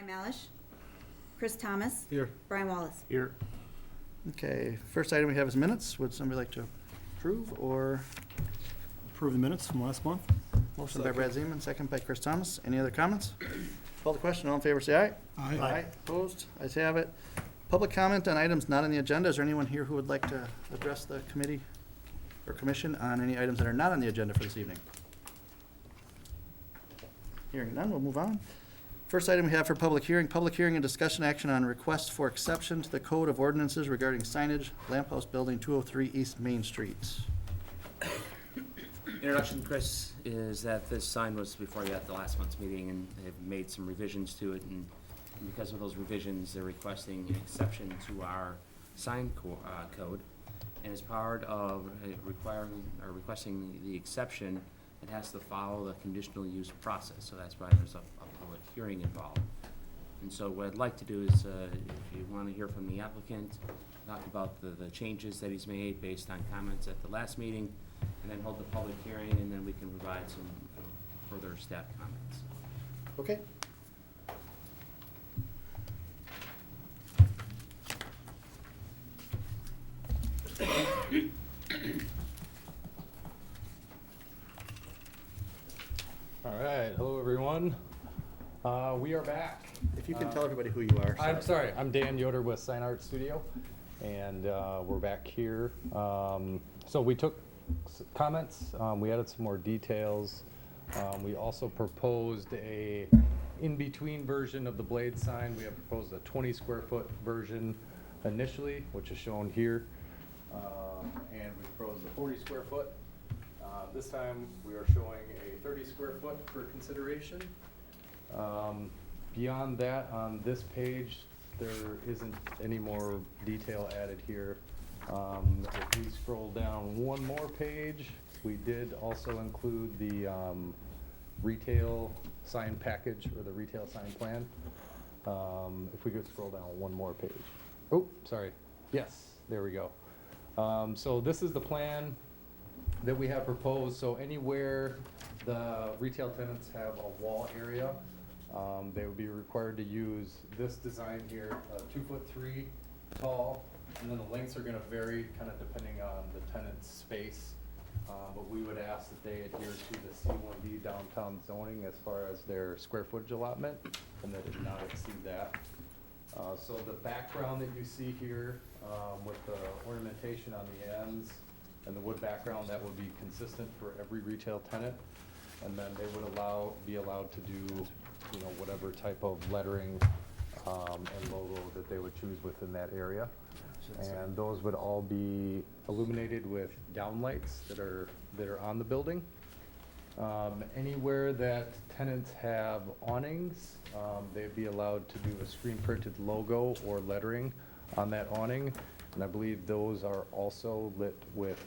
Ryan Malish. Chris Thomas. Here. Brian Wallace. Here. Okay, first item we have is minutes. Would somebody like to approve or? Approve the minutes from last month. Motion by Brad Zeman, second by Chris Thomas. Any other comments? Call the question. All in favor, say aye. Aye. Opposed? Ayes have it. Public comment on items not on the agenda. Is there anyone here who would like to address the committee or commission on any items that are not on the agenda for this evening? Hearing none, we'll move on. First item we have for public hearing and discussion action on request for exception to the Code of Ordinances regarding signage, Lamp House Building, 203 East Main Street. Introduction, Chris, is that this sign was before you at the last month's meeting, and they've made some revisions to it, and because of those revisions, they're requesting an exception to our sign code. And as part of requesting the exception, it has to follow the conditional use process, so that's why there's a public hearing involved. And so what I'd like to do is, if you want to hear from the applicant, talk about the changes that he's made based on comments at the last meeting, and then hold the public hearing, and then we can provide some further staff comments. Okay. All right, hello everyone. We are back. If you can tell everybody who you are. I'm sorry, I'm Dan Yoder with Sign Art Studio, and we're back here. So we took comments, we added some more details. We also proposed a in-between version of the blade sign. We have proposed a 20 square foot version initially, which is shown here. And we proposed a 40 square foot. This time we are showing a 30 square foot for consideration. Beyond that, on this page, there isn't any more detail added here. If we scroll down one more page, we did also include the retail sign package or the retail sign plan. If we could scroll down one more page. Oh, sorry. Yes, there we go. So this is the plan that we have proposed. So anywhere the retail tenants have a wall area, they would be required to use this design here, 2'3" tall, and then the lengths are gonna vary kind of depending on the tenant's space. But we would ask that they adhere to the C1D downtown zoning as far as their square footage allotment, and that it not exceed that. So the background that you see here, with the ornamentation on the ends and the wood background, that would be consistent for every retail tenant. And then they would be allowed to do, whatever type of lettering, and logo that they would choose within that area. And those would all be illuminated with downlights that are on the building. Anywhere that tenants have awnings, they'd be allowed to do a screen printed logo or lettering on that awning. And I believe those are also lit with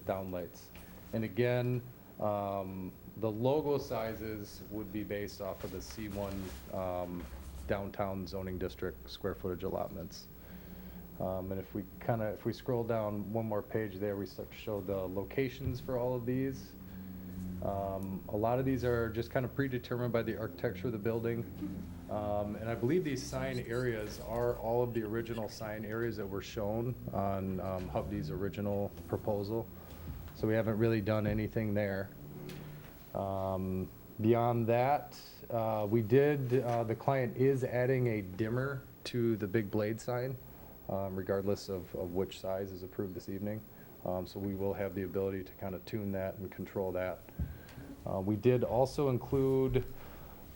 downlights. And again, the logo sizes would be based off of the C1 downtown zoning district square footage allotments. And if we scroll down one more page there, we start to show the locations for all of these. A lot of these are just kind of predetermined by the architecture of the building. And I believe these sign areas are all of the original sign areas that were shown on Hubdy's original proposal. So we haven't really done anything there. Beyond that, the client is adding a dimmer to the big blade sign, regardless of which size is approved this evening. So we will have the ability to kind of tune that and control that. We did also include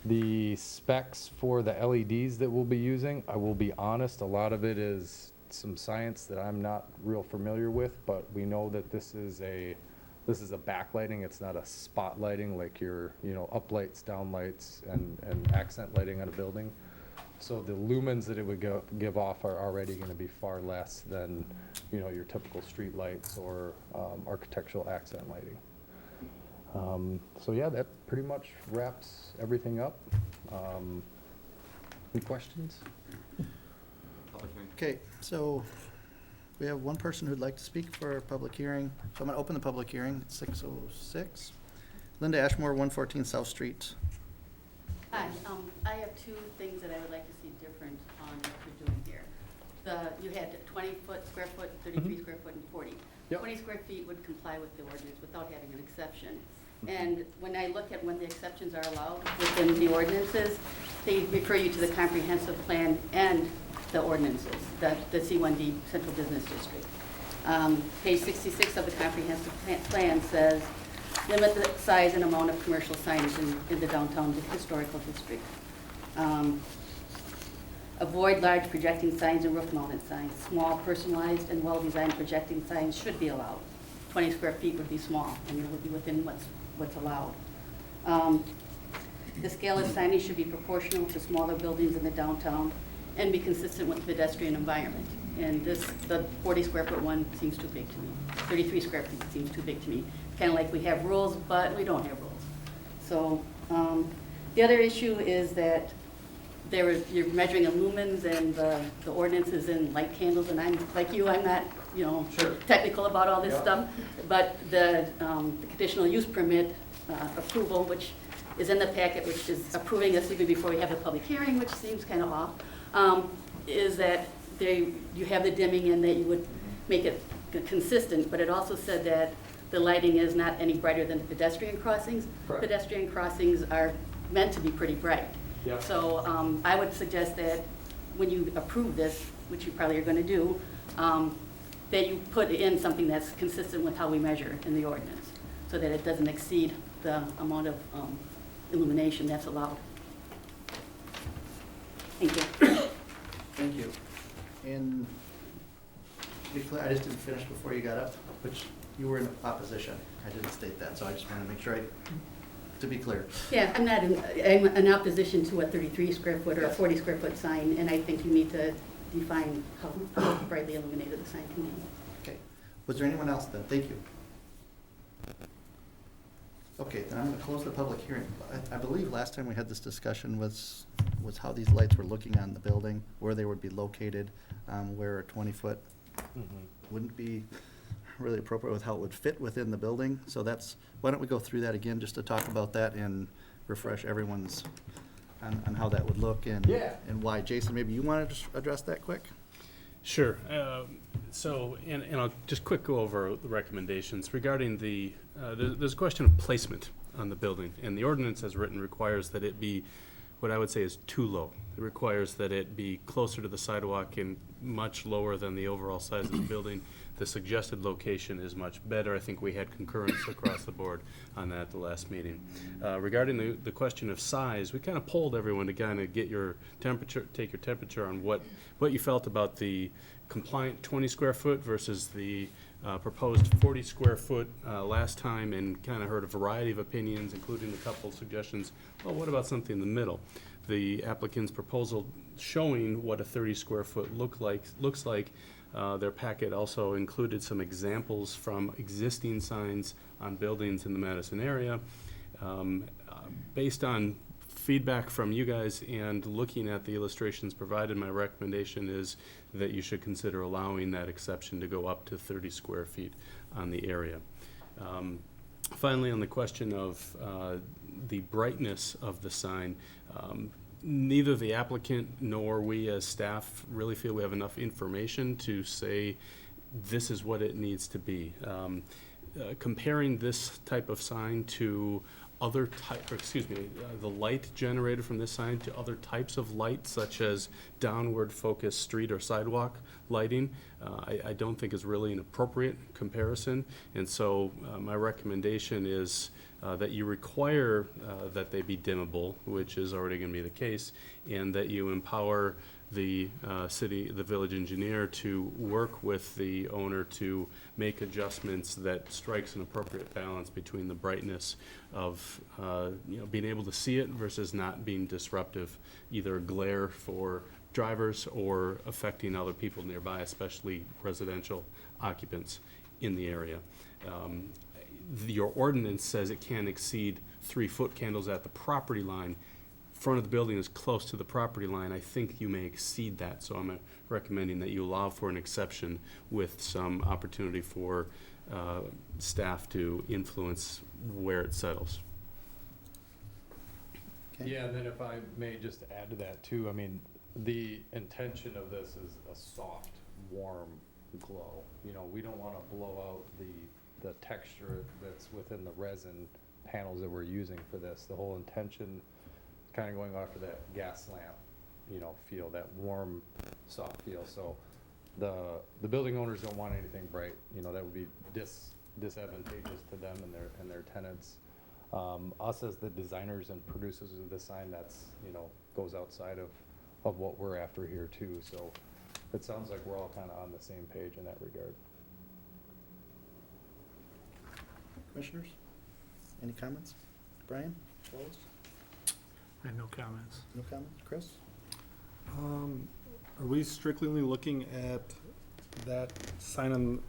the specs for the LEDs that we'll be using. I will be honest, a lot of it is some science that I'm not real familiar with, but we know that this is a backlighting. It's not a spot lighting like your uplights, downlights, and accent lighting on a building. So the lumens that it would give off are already going to be far less than your typical street lights or architectural accent lighting. So yeah, that pretty much wraps everything up. Any questions? Public hearing. Okay, so we have one person who'd like to speak for a public hearing. So I'm going to open the public hearing at 6:06. Linda Ashmore, 114 South Street. Hi, I have two things that I would like to see different on what you're doing here. You had 20 square foot, 33 square foot, and 40. Yep. 20 square feet would comply with the ordinance without having an exception. And when I look at when the exceptions are allowed within the ordinances, they refer you to the comprehensive plan and the ordinances, the C1D Central Business District. Page 66 of the comprehensive plan says, limit the size and amount of commercial signage in the downtown historical district. Avoid large projecting signs and roof-mounted signs. Small, personalized, and well-designed projecting signs should be allowed. 20 square feet would be small, and it would be within what's allowed. The scale of signage should be proportional to smaller buildings in the downtown and be consistent with the pedestrian environment. And the 40 square foot one seems too big to me. 33 square feet seems too big to me. Kind of like we have rules, but we don't have rules. So the other issue is that you're measuring in lumens, and the ordinance is in light candles, and I'm like you, I'm not Sure. technical about all this Yeah. stuff. But the conditional use permit approval, which is in the packet, which is approving us even before we have the public hearing, which seems kind of off, is that you have the dimming and that you would make it consistent, but it also said that the lighting is not any brighter than pedestrian crossings. Correct. Pedestrian crossings are meant to be pretty bright. Yep. So I would suggest that when you approve this, which you probably are going to do, that you put in something that's consistent with how we measure in the ordinance, so that it doesn't exceed the amount of illumination that's allowed. Thank you. Thank you. And to be clear, I just didn't finish before you got up, which you were in opposition. I didn't state that, so I just want to make sure to be clear. Yeah, I'm in opposition to a 33 square foot or a Yes. 40 square foot sign, and I think you need to define how brightly illuminated the sign can be. Okay. Was there anyone else then? Thank you. Okay, then I'm going to close the public hearing. I believe last time we had this discussion was how these lights were looking on the building, where they would be located, where a 20-foot wouldn't be really appropriate with how it would fit within the building. So why don't we go through that again, just to talk about that and refresh everyone's on how that would look and Yeah. and why. Jason, maybe you want to just address that quick? Sure. And I'll just quick go over the recommendations regarding there's a question of placement on the building, and the ordinance as written requires that it be what I would say is too low. It requires that it be closer to the sidewalk and much lower than the overall size of the building. The suggested location is much better. I think we had concurrence across the board on that at the last meeting. Regarding the question of size, we kind of polled everyone to kind of get your temperature, take your temperature on what you felt about the compliant 20 square foot versus the proposed 40 square foot last time, and kind of heard a variety of opinions, including a couple suggestions. Well, what about something in the middle? The applicant's proposal showing what a 30 square foot looks like. Their packet also included some examples from existing signs on buildings in the Madison area. Based on feedback from you guys and looking at the illustrations provided, my recommendation is that you should consider allowing that exception to go up to 30 square feet on the area. Finally, on the question of the brightness of the sign, neither the applicant nor we as staff really feel we have enough information to say this is what it needs to be. Comparing this type of sign to other the light generated from this sign to other types of light, such as downward focused street or sidewalk lighting, I don't think is really an appropriate comparison. And so my recommendation is that you require that they be dimmable, which is already going to be the case, and that you empower the village engineer to work with the owner to make adjustments that strikes an appropriate balance between the brightness of being able to see it versus not being disruptive, either glare for drivers or affecting other people nearby, especially residential occupants in the area. Your ordinance says it can't exceed 3-foot candles at the property line. Front of the building is close to the property line. I think you may exceed that, so I'm recommending that you allow for an exception with some opportunity for staff to influence where it settles. Okay. Yeah, and then if I may just add to that too, I mean, the intention of this is a soft, warm glow. You know, we don't wanna blow out the texture that's within the resin panels that we're using for this. The whole intention is kinda going off of that gas lamp, you know, feel, that warm, soft feel. So the building owners don't want anything bright, you know, that would be disadvantageous to them and their tenants. Us as the designers and producers of the sign, that's, you know, goes outside of what we're after here too. So it sounds like we're all kind of on the same page in that regard. Commissioners, any comments? Brian? Lois? I have no comments. No comments? Chris? Are we strictly only looking at that sign on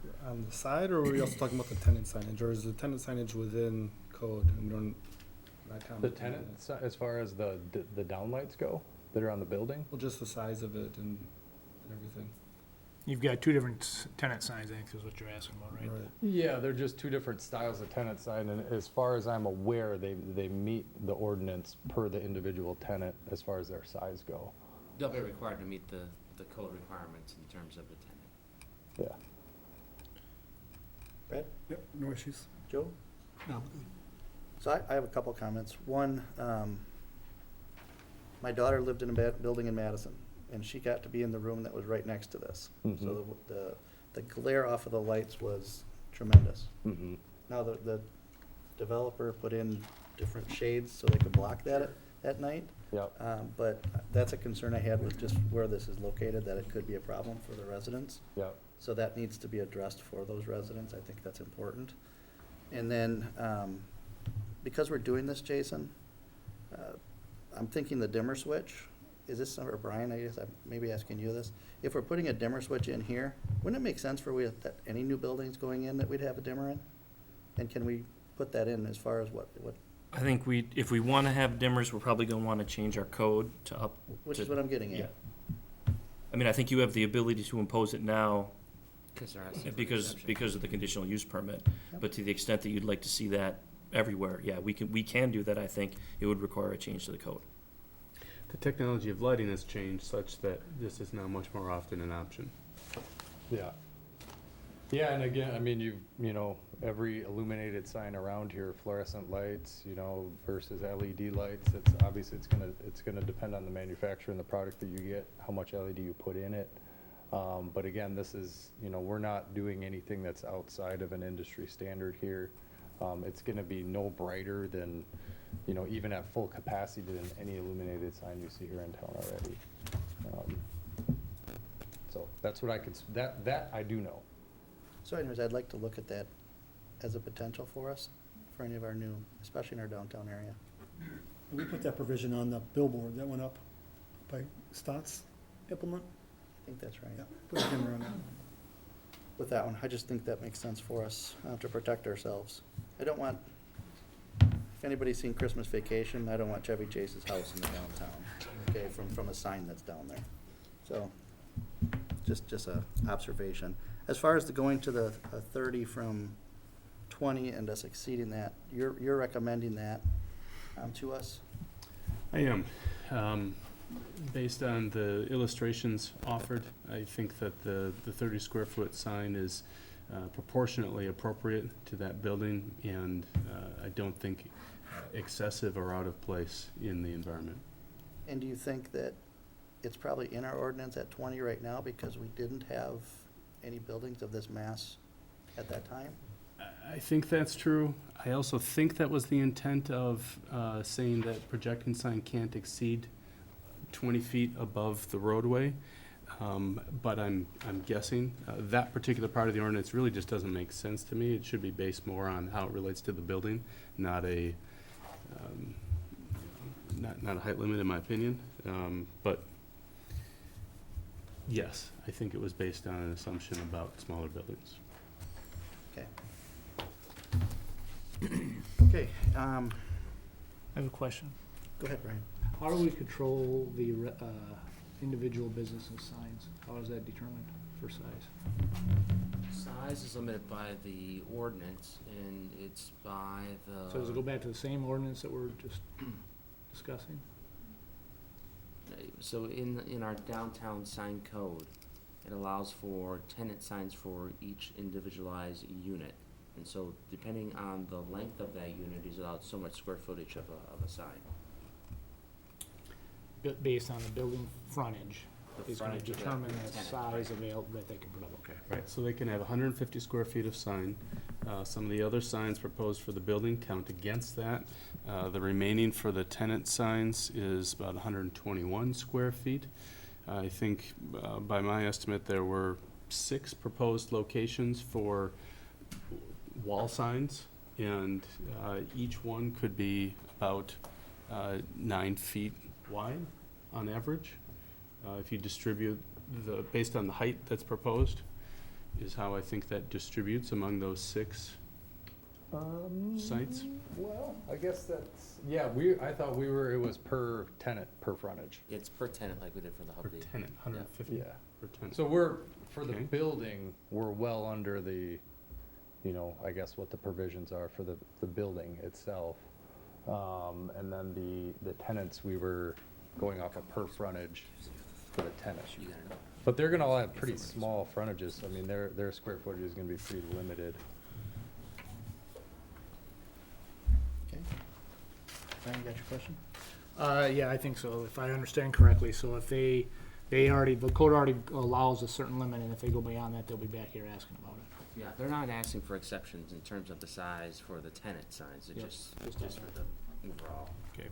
the side, or are we also talking about the tenant signage, or is the tenant signage within code and we don't, not The comment on tenant, that? as far as the downlights go, that are on the building? Well, just the size of it and everything. You've got two different tenant signs, I think is what you're asking about, right? Right. Yeah, they're just two different styles of tenant sign, and as far as I'm aware, they meet the ordinance per the individual tenant as far as their size go. They'll be required to meet the code requirements in terms of the tenant. Yeah. Brad? Yep, no issues. Joe? No. So I have a couple comments. One, my daughter lived in a building in Madison, and she got to be in the room that was right next to this. So the glare off of the lights was tremendous. Mm-hmm. Now, the developer put in different shades so they could block that at night. Yep, But that's a concern I had with just where this is located, that it could be a problem for the residents. yep. So that needs to be addressed for those residents. I think that's important. And then, because we're doing this, Jason, I'm thinking the dimmer switch. Is this, or Brian, I guess I'm maybe asking you this. If we're putting a dimmer switch in here, wouldn't it make sense for that any new buildings going in that we'd have a dimmer in? And can we put that in as far as what, I think if we want to have dimmers, we're probably going to want to change our code to up. which to- is what I'm getting Yeah. at? I mean, I think you have the ability to impose it now Because they're asking for because exception. of the conditional use permit. Yep. But to the extent that you'd like to see that everywhere, yeah, we can do that. I think it would require a change to the code. The technology of lighting has changed such that this is now much more often an option. Yeah. Yeah, and again, I mean, you know, every illuminated sign around here, fluorescent lights, you know, versus LED lights, it's obviously, it's gonna depend on the manufacturer and the product that you get, how much LED you put in it. But again, this is, you know, we're not doing anything that's outside of an industry standard here. It's gonna be no brighter than, you know, even at full capacity than any illuminated sign you see here in town already. So that's what I could, that I do know. So anyways, I'd like to look at that as a potential for us, for any of our new, especially in our downtown area. We put that provision on the billboard that went up by Stotts implement. I think that's right. Yeah, put a dimmer on that. With that one, I just think that makes sense for us to protect ourselves. I don't want, if anybody's seen Christmas Vacation, I don't want Chevy Chase's house in the downtown, okay, from a sign that's down there. So, just a observation. As far as the going to the 30 from 20 and us exceeding that, you're recommending that to us? I am. Based on the illustrations offered, I think that the 30 square foot sign is proportionately appropriate to that building, and I don't think excessive or out of place in the environment. And do you think that it's probably in our ordinance at 20 right now because we didn't have any buildings of this mass at that time? I think that's true. I also think that was the intent of saying that projecting sign can't exceed 20 feet above the roadway. But I'm guessing that particular part of the ordinance really just doesn't make sense to me. It should be based more on how it relates to the building, not a not a height limit in my opinion. But yes, I think it was based on an assumption about smaller buildings. Okay. Okay, I have a question. go ahead, Brian. How do we control the individual businesses' signs? How is that determined for size? Size is limited by the ordinance, and it's by the. So does it go back to the same ordinance that we're just, discussing? So in our downtown sign code, it allows for tenant signs for each individualized unit. And so depending on the length of that unit is allowed so much square footage of a sign. Based on the building frontage, The is gonna frontage of the determine the tenant, size right. available that they can put up. Okay. Right, so they can have 150 square feet of sign. Some of the other signs proposed for the building count against that. The remaining for the tenant signs is about 121 square feet. I think, by my estimate, there were 6 proposed locations for wall signs, and each one could be about 9 feet wide on average. If you distribute based on the height that's proposed, is how I think that distributes among those 6 sites. Well, I guess that's, yeah, I thought it was per tenant, per frontage. It's per tenant like we did for the Per Hub D. tenant, 150 Yeah. per tenant. So for the Okay. building, we're well under the, I guess what the provisions are for the building itself. And then the tenants, we were going off a per frontage for the tenant. You gotta know. But they're gonna all have pretty small frontages. I mean, their square footage is gonna be pretty limited. Okay. Brian, you got your question? Yeah, I think so, if I understand correctly. So if the code already allows a certain limit, and if they go beyond that, they'll be back here asking about it. Yeah, they're not asking for exceptions in terms of the size for the tenant signs, it's Yep. just for the overall. Okay.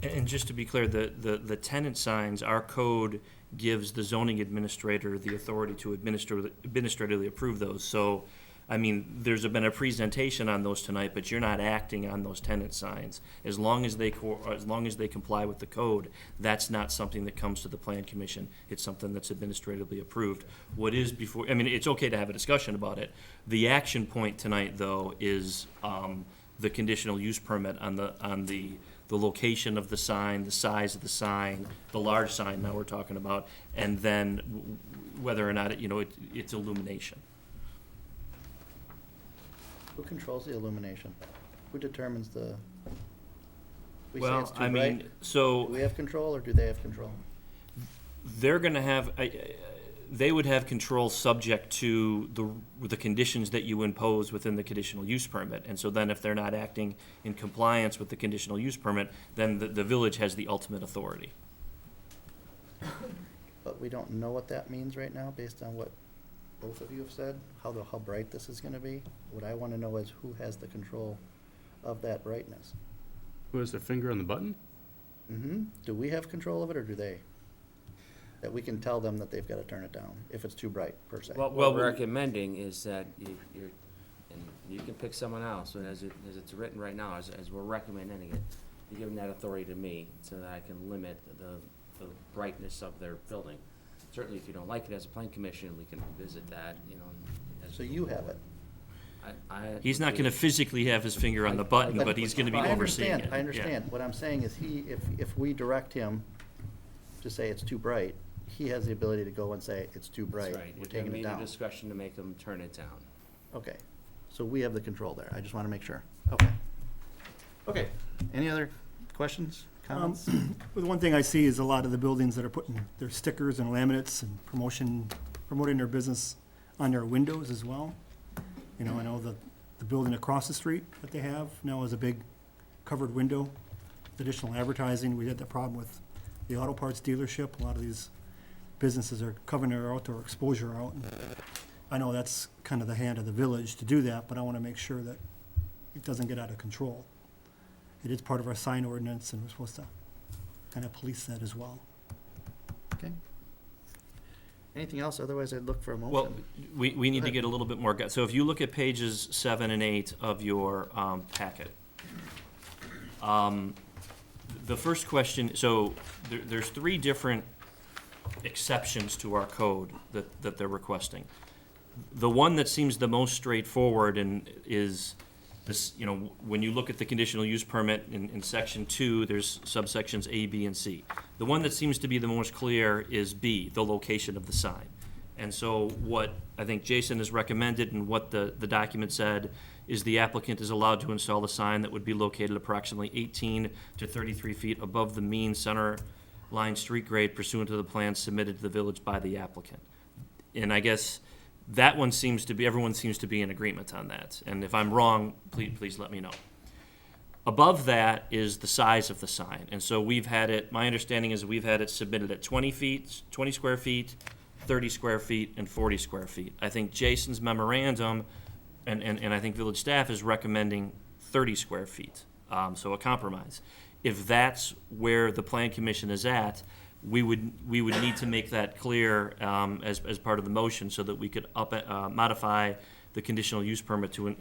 And just to be clear, the tenant signs, our code gives the zoning administrator the authority to administratively approve those. So, I mean, there's been a presentation on those tonight, but you're not acting on those tenant signs. As long as they comply with the code, that's not something that comes to the plan commission. It's something that's administratively approved. What is before, I mean, it's okay to have a discussion about it. The action point tonight, though, is the conditional use permit on the location of the sign, the size of the sign, the large sign now we're talking about, and then whether or not it's illumination. Who controls the illumination? Who determines we say Well, it's too I bright? mean, so Do we have control, or do they have control? they're gonna have, they would have control subject to the conditions that you impose within the conditional use permit. And so then if they're not acting in compliance with the conditional use permit, then the village has the ultimate authority. But we don't know what that means right now, based on what both of you have said, how bright this is gonna be. What I wanna know is who has the control of that brightness? Who has their finger on the button? Mm-hmm. Do we have control of it, or do they? That we can tell them that they've gotta turn it down, if it's too bright, per se. What Well, we're recommending is that you're, and you can pick someone else, but as it's written right now, as we're recommending it, you're giving that authority to me so that I can limit the brightness of their building. Certainly, if you don't like it as a plan commission, we can revisit that, as So you have it. He's not gonna physically have his finger on the button, but he's gonna be I overseeing understand, it. I Yeah. understand. What I'm saying is if we direct him to say it's too bright, he has the ability to go and say, it's too bright, That's right. we're You're taking it giving me down. the discretion to make them turn it down. Okay, so we have the control there, I just wanna make sure. Okay. Okay, any other questions, comments? Well, the one thing I see is a lot of the buildings that are putting their stickers and laminates and promoting their business on their windows as well. I know the building across the street that they have now is a big covered window, additional advertising. We had that problem with the auto parts dealership. A lot of these businesses are covering their outdoor exposure out. And I know that's kind of the hand of the village to do that, but I want to make sure that it doesn't get out of control. It is part of our sign ordinance, and we're supposed to kind of police that as well. Okay. Anything else? Otherwise, I'd look for a motion. Well, we need to ahead. get a little bit more, so if you look at pages 7 and 8 of your packet, the first question, so there's 3 different exceptions to our code that they're requesting. The one that seems the most straightforward and is this, when you look at the conditional use permit in section 2, there's subsections A, B, and C. The one that seems to be the most clear is B, the location of the sign. And so what I think Jason has recommended and what the document said is the applicant is allowed to install a sign that would be located approximately 18 to 33 feet above the mean center line street grade pursuant to the plan submitted to the village by the applicant. And I guess that one seems to be, everyone seems to be in agreement on that. And if I'm wrong, please let me know. Above that is the size of the sign. And so we've had it, my understanding is we've had it submitted at 20 feet, 20 square feet, 30 square feet, and 40 square feet. I think Jason's memorandum, and I think village staff is recommending 30 square feet, so a compromise. If that's where the plan commission is at, we would need to make that clear as part of the motion so that we could modify the conditional use permit to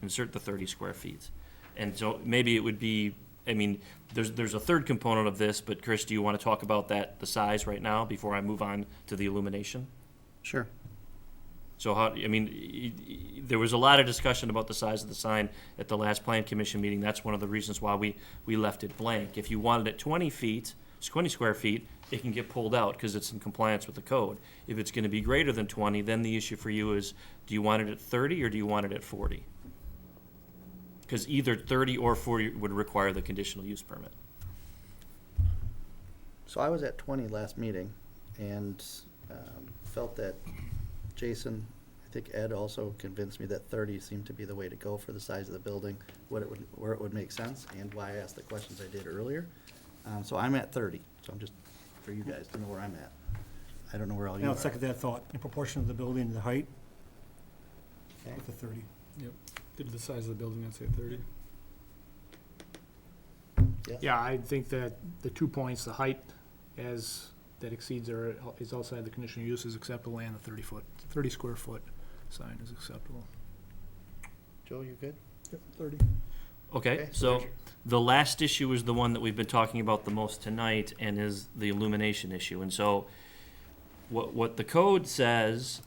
insert the 30 square feet. And so maybe it would be, I mean, there's a third component of this, but Chris, do you want to talk about that, the size right now, before I move on to the illumination? Sure. So how, I mean, there was a lot of discussion about the size of the sign at the last plan commission meeting. That's one of the reasons why we left it blank. If you wanted it 20 square feet, it can get pulled out because it's in compliance with the code. If it's going to be greater than 20, then the issue for you is, do you want it at 30 or do you want it at 40? Because either 30 or 40 would require the conditional use permit. So I was at 20 last meeting and felt that Jason, I think Ed also convinced me that 30 seemed to be the way to go for the size of the building, where it would make sense, and why I asked the questions I did earlier. So I'm at 30, so I'm just, for you guys to know where I'm at. I don't know where all you And are. I'll second that thought, in proportion of the building and the height, Okay. with the 30. Yep. Did the size of the building, I'd say 30. Yes? Yeah, I think that the 2 points, the height as that exceeds or is outside the conditional use is acceptable, and the 30 square foot sign is acceptable. Joe, you good? Yep, 30. Okay, Okay, so the last issue is the one that we've been talking about the most tonight, and is the illumination issue. And so what the code says,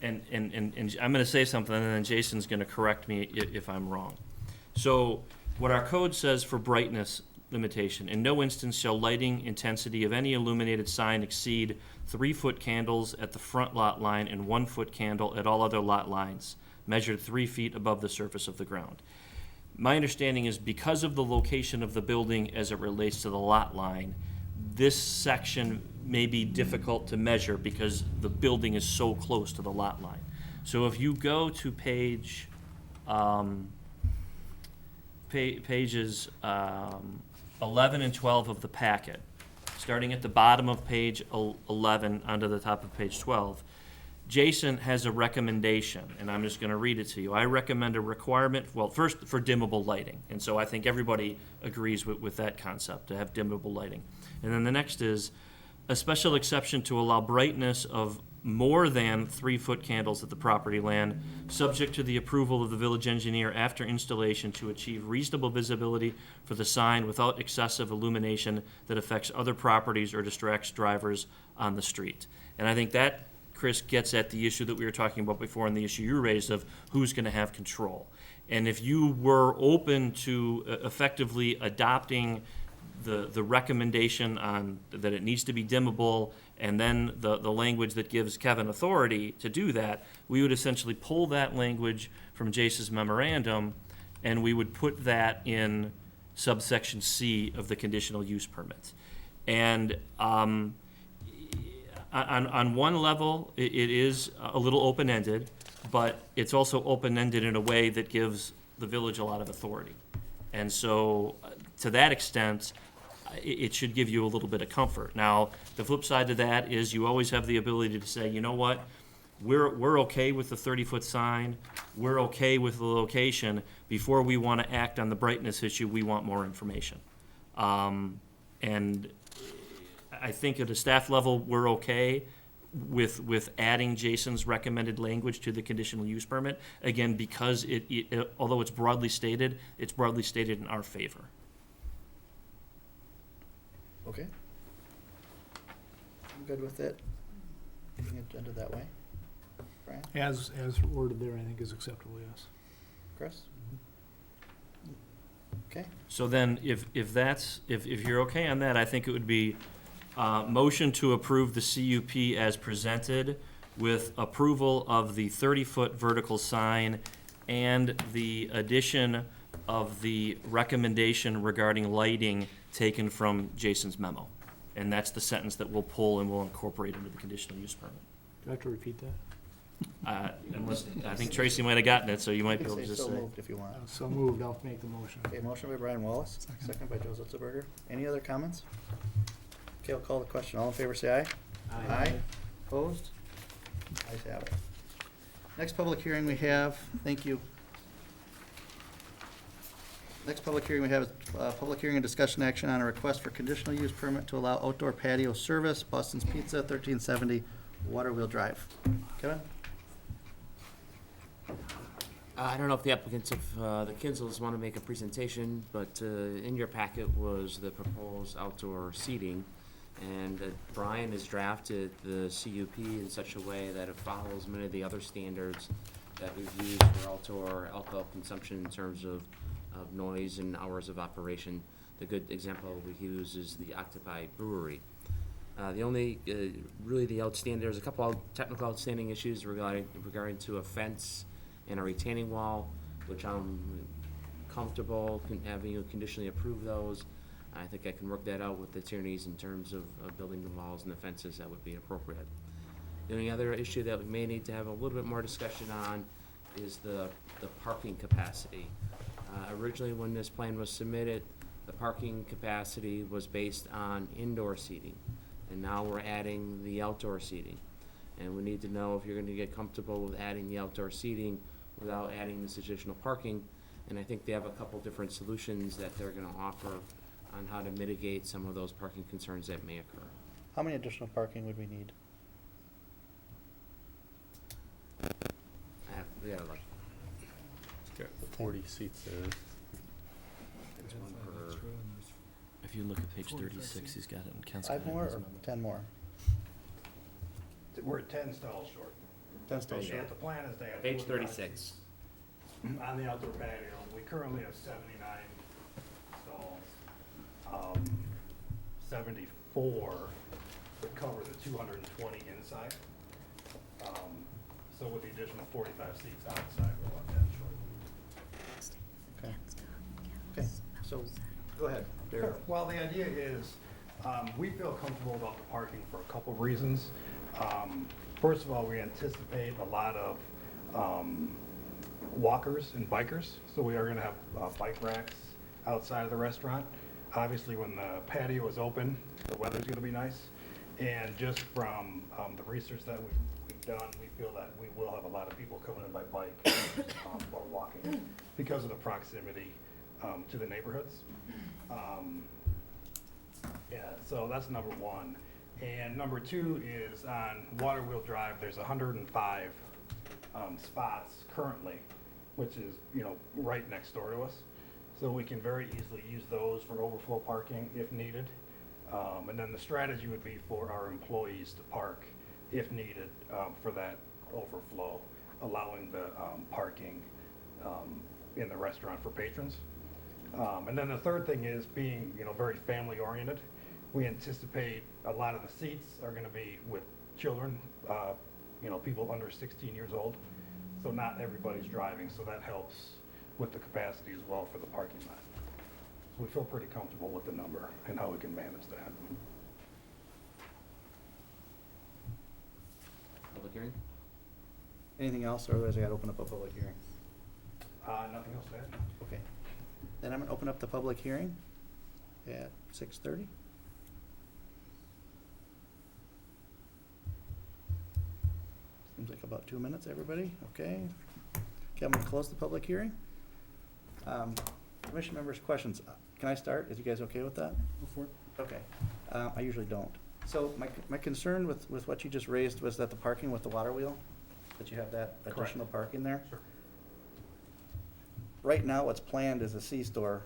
and I'm gonna say something, and then Jason's gonna correct me if I'm wrong. So what our code says for brightness limitation, in no instance shall lighting intensity of any illuminated sign exceed 3-foot candles at the front lot line and 1-foot candle at all other lot lines, measured 3 feet above the surface of the ground. My understanding is because of the location of the building as it relates to the lot line, this section may be difficult to measure because the building is so close to the lot line. So if you go to pages 11 and 12 of the packet, starting at the bottom of page 11 onto the top of page 12, Jason has a recommendation, and I'm just going to read it to you. I recommend a requirement, well, first for dimmable lighting, and so I think everybody agrees with that concept, to have dimmable lighting. And then the next is a special exception to allow brightness of more than 3-foot candles at the property land, subject to the approval of the village engineer after installation to achieve reasonable visibility for the sign without excessive illumination that affects other properties or distracts drivers on the street. And I think that, Chris, gets at the issue that we were talking about before and the issue you raised of who's going to have control. And if you were open to effectively adopting the recommendation on that it needs to be dimmable, and then the language that gives Kevin authority to do that, we would essentially pull that language from Jason's memorandum, and we would put that in subsection C of the conditional use permit. And on one level, it is a little open-ended, but it's also open-ended in a way that gives the village a lot of authority. And so, to that extent, it should give you a little bit of comfort. Now, the flip side to that is you always have the ability to say, you know what, we're okay with the 30-foot sign, we're okay with the location. Before we want to act on the brightness issue, we want more information. And I think at a staff level, we're okay with adding Jason's recommended language to the conditional use permit. Again, because although it's broadly stated in our favor. Okay. I'm good with it. Getting it agenda that way. Brian, As worded there, I think is acceptable, yes. Chris? Okay. So then, if you're okay on that, I think it would be Motion to approve the CUP as presented with approval of the 30-foot vertical sign and the addition of the recommendation regarding lighting taken from Jason's memo. And that's the sentence that we'll pull and we'll incorporate into the conditional use permit. Do I have to repeat that? Unless, I think Tracy might have gotten it, so you might be You able can to say just so say. moved if you want. So moved, I'll make the motion. Okay, motion by Brian Wallace, second by Joe Zutzelberger. Any other comments? Okay, I'll call the question. All in favor, say aye. Aye. Opposed? Ayes have it. Next public hearing we have, thank you. Next public hearing we have is public hearing and discussion action on a request for conditional use permit to allow outdoor patio service, Boston's Pizza, 1370 Waterwheel Drive. Kevin? I don't know if the applicants of the Kinsels want to make a presentation, but in your packet was the proposed outdoor seating. And Brian has drafted the CUP in such a way that it follows many of the other standards that we've used for outdoor alcohol consumption in terms of noise and hours of operation. The good example we use is the Octopi Brewery. The only, really the outstanding, there's a couple of technical outstanding issues regarding to a fence and a retaining wall, which I'm comfortable having you conditionally approve those. I think I can work that out with the attorneys in terms of building the walls and the fences that would be appropriate. The only other issue that we may need to have a little bit more discussion on is the parking capacity. Originally, when this plan was submitted, the parking capacity was based on indoor seating, and now we're adding the outdoor seating. And we need to know if you're gonna get comfortable with adding the outdoor seating without adding this additional parking. And I think they have a couple different solutions that they're gonna offer on how to mitigate some of those parking concerns that may occur. How many additional parking would we need? Yeah, like, 40 seats there. it's one per, If you look at page 36, he's got it in Kent's. 5 more or 10 more? We're 10 stalls short. 10 stalls Yeah, short. the plan is to have. page 45 36. On the outdoor patio, we currently have 79 stalls. 74 would cover the 220 inside. So with the additional 45 seats outside, we're about 10 short. Okay. Okay, so, go ahead. Sure. Well, the idea is, we feel comfortable about the parking for a couple reasons. First of all, we anticipate a lot of walkers and bikers, so we are gonna have bike racks outside of the restaurant. Obviously, when the patio is open, the weather's gonna be nice. And just from the research that we've done, we feel that we will have a lot of people coming in by bike or walking because of the proximity to the neighborhoods. Yeah, so that's number one. And number two is on Waterwheel Drive, there's 105 spots currently, which is, right next door to us. So we can very easily use those for overflow parking if needed. And then the strategy would be for our employees to park if needed for that overflow, allowing the parking in the restaurant for patrons. And then the third thing is being, very family oriented. We anticipate a lot of the seats are gonna be with children, people under 16 years old. So not everybody's driving, so that helps with the capacity as well for the parking lot. So we feel pretty comfortable with the number and how we can manage that. Public hearing? Anything else, or otherwise I gotta open up a public hearing? Nothing else to add? Okay. Then I'm gonna open up the public hearing at 6:30. Seems like about 2 minutes, everybody, okay? Okay, I'm gonna close the public hearing. Commission members' questions. Can I start? Is you guys okay with that? Go for it. Okay. I usually don't. So my concern with what you just raised was that the parking with the water wheel, that you have that additional parking there? Sure. Right now, what's planned is a C-store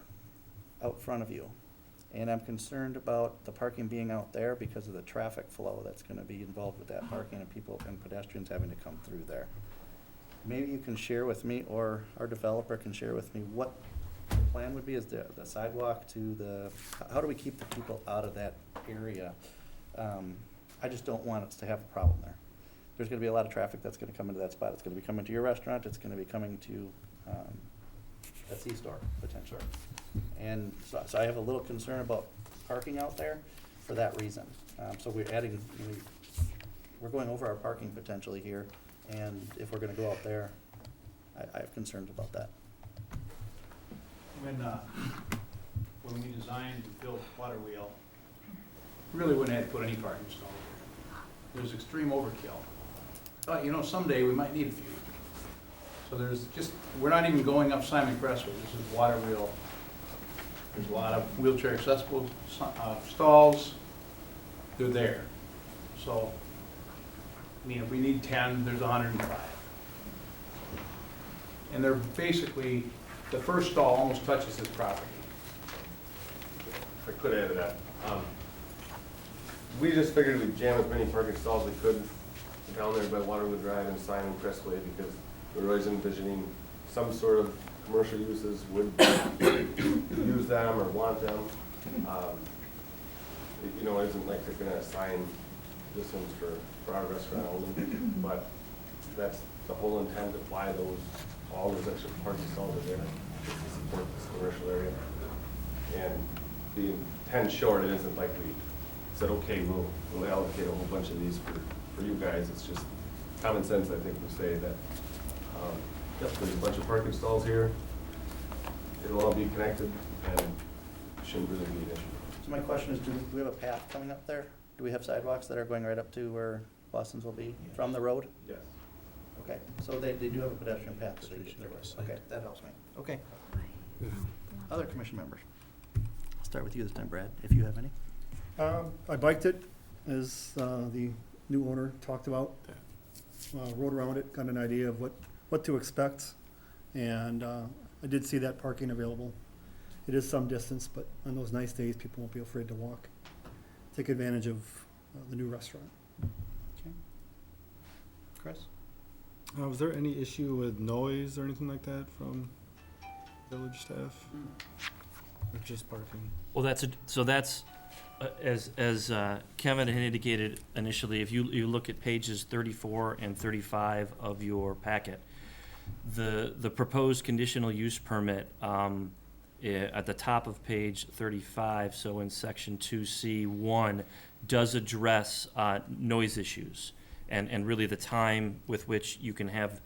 out front of you. And I'm concerned about the parking being out there because of the traffic flow that's gonna be involved with that parking and people and pedestrians having to come through there. Maybe you can share with me, or our developer can share with me, what the plan would be, is the sidewalk to the, how do we keep the people out of that area I just don't want us to have a problem there. There's gonna be a lot of traffic that's gonna come into that spot. It's gonna be coming to your restaurant, it's gonna be coming to, that C-store potentially. And so I have a little concern about parking out there for that reason. So we're adding, we're going over our parking potentially here, and if we're gonna go out there, I have concerns about that. When we designed and built Water Wheel, really wouldn't have to put any parking stalls there. There's extreme overkill. But, someday we might need a few. So we're not even going up Simon Crestway, this is Water Wheel. There's a lot of wheelchair accessible stalls, they're there. So, if we need 10, there's 105. And they're basically, the first stall almost touches his property. If I could add to that. We just figured we'd jam as many parking stalls as we could down there by Waterloo Drive and Simon Crestway, because we were always envisioning some sort of commercial uses would use them or want them. It isn't like they're gonna assign this one's for our restaurant only, but that's the whole intent of why all those extra parking stalls are there, is to support this commercial area. And being 10 short, it isn't like we said, okay, we'll allocate a whole bunch of these for you guys. It's just common sense, I think, would say that, yep, there's a bunch of parking stalls here. It'll all be connected and it shouldn't really be an issue. So my question is, do we have a path coming up there? Do we have sidewalks that are going right up to where Boston's will be from the road? Yes. Okay, so they do have a pedestrian path that they get there with. Okay, that helps me. Okay. Other commission members? I'll start with you this time, Brad, if you have any. I biked it, as the new owner talked about. Rode around it, got an idea of what to expect, and I did see that parking available. It is some distance, but on those nice days, people won't be afraid to walk. Take advantage of the new restaurant. Okay. Chris? Was there any issue with noise or anything like that from village staff? Or just parking? Well, that's as Kevin had indicated initially, if you look at pages 34 and 35 of your packet, the proposed conditional use permit at the top of page 35, so in section 2C1, does address noise issues and really the time with which you can have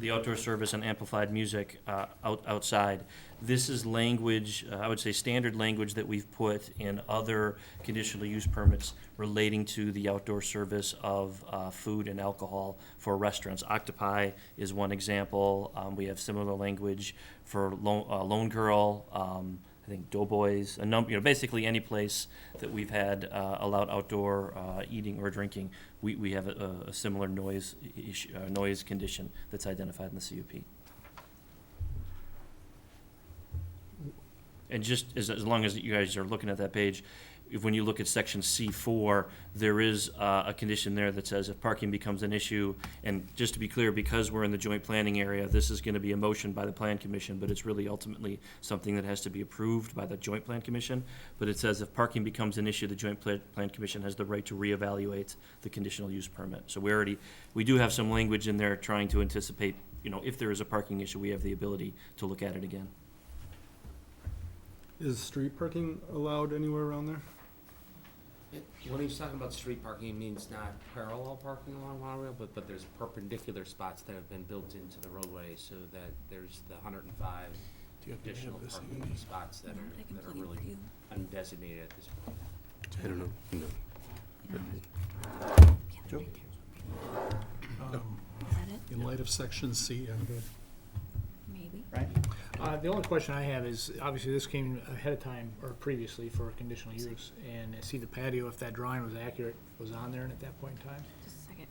the outdoor service and amplified music outside. This is language, I would say standard language that we've put in other conditional use permits relating to the outdoor service of food and alcohol for restaurants. Octopi is one example. We have similar language for Lone Girl, I think Doughboys, basically any place that we've had allowed outdoor eating or drinking, we have a similar noise issue, noise condition that's identified in the CUP. And just as long as you guys are looking at that page, when you look at section C4, there is a condition there that says if parking becomes an issue, and just to be clear, because we're in the joint planning area, this is going to be a motion by the Plan Commission, but it's really ultimately something that has to be approved by the Joint Plan Commission. But it says if parking becomes an issue, the Joint Plan Commission has the right to reevaluate the conditional use permit. So we do have some language in there trying to anticipate, if there is a parking issue, we have the ability to look at it again. Is street parking allowed anywhere around there? When he's talking about street parking, he means not parallel parking along Waterwheel, but there's perpendicular spots that have been built into the roadway so that there's the 105 additional parking spots that are really undesignated at this point. I don't know. No. Joe? In light of section C, Maybe. Right? The only question I have is, obviously, this came ahead of time, or previously, for conditional use, and I see the patio, if that drawing was accurate, was on there at that point in time? Just a second.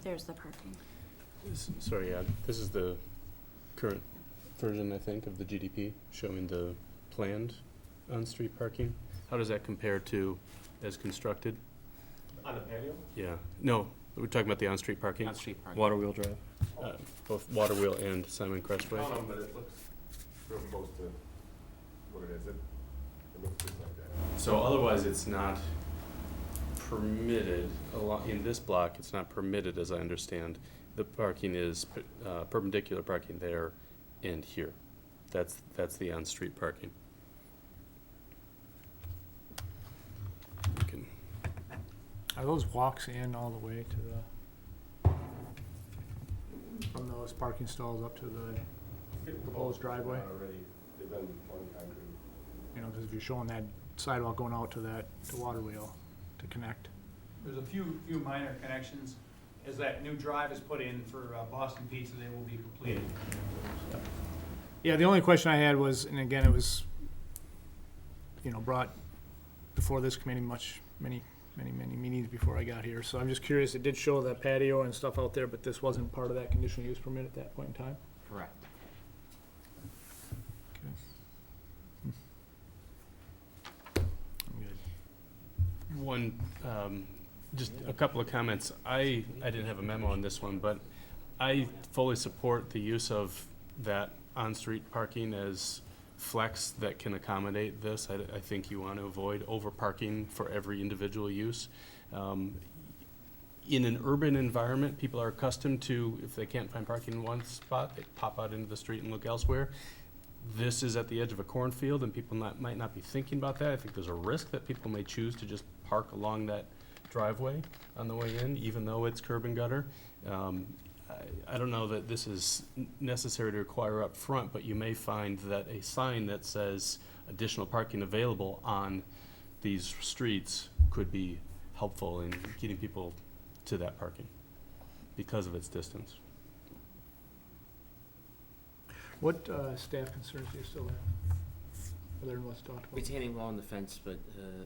There's the parking. Sorry, this is the current version, I think, of the GDP showing the planned on-street parking. How does that compare to as constructed? On the patio? Yeah, no, we're talking about the on-street parking. On-street parking. Waterwheel Drive. Both Waterwheel and Simon Crestway. I don't know, but it looks real close to what it is. It looks just like that. So otherwise, it's not permitted, in this block, it's not permitted, as I understand. The parking is perpendicular parking there and here. That's the on-street parking. You can- Are those walks in all the way to the, from those parking stalls up to the proposed driveway? Already, they've been pouring concrete. You know, because if you're showing that sidewalk going out to that, to water wheel to connect. There's a few minor connections. As that new drive is put in for Boston Pizza, they will be completed. Yeah, the only question I had was, and again, it was, you know, brought before this committee many meetings before I got here. So I'm just curious, it did show that patio and stuff out there, but this wasn't part of that conditional use permit at that point in time? Correct. I'm good. One, just a couple of comments. I didn't have a memo on this one, but I fully support the use of that on-street parking as flex that can accommodate this. I think you want to avoid over-parking for every individual use. In an urban environment, people are accustomed to, if they can't find parking in one spot, they pop out into the street and look elsewhere. This is at the edge of a cornfield, and people might not be thinking about that. I think there's a risk that people may choose to just park along that driveway on the way in, even though it's curb and gutter. I don't know that this is necessary to require up front, but you may find that a sign that says additional parking available on these streets could be helpful in getting people to that parking because of its distance. What staff concerns do you still have, other than what's talked about? Retaining wall on the fence, but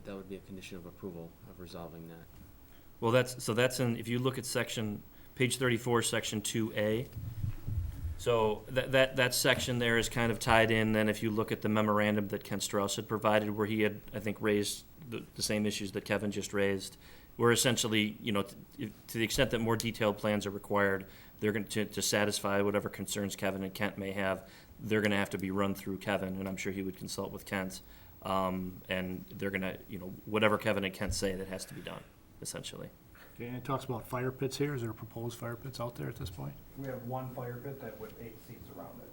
that would be a condition of approval of resolving that. Well, that's in, if you look at page 34, section 2A. So that section there is kind of tied in, then if you look at the memorandum that Ken Strauss had provided, where he had, I think, raised the same issues that Kevin just raised, where essentially, you know, to the extent that more detailed plans are required, they're going to satisfy whatever concerns Kevin and Kent may have, they're going to have to be run through Kevin, and I'm sure he would consult with Kent. And they're going to, you know, whatever Kevin and Kent say, that has to be done, essentially. Okay, and it talks about fire pits here. Is there proposed fire pits out there at this point? We have one fire pit that with 8 seats around it.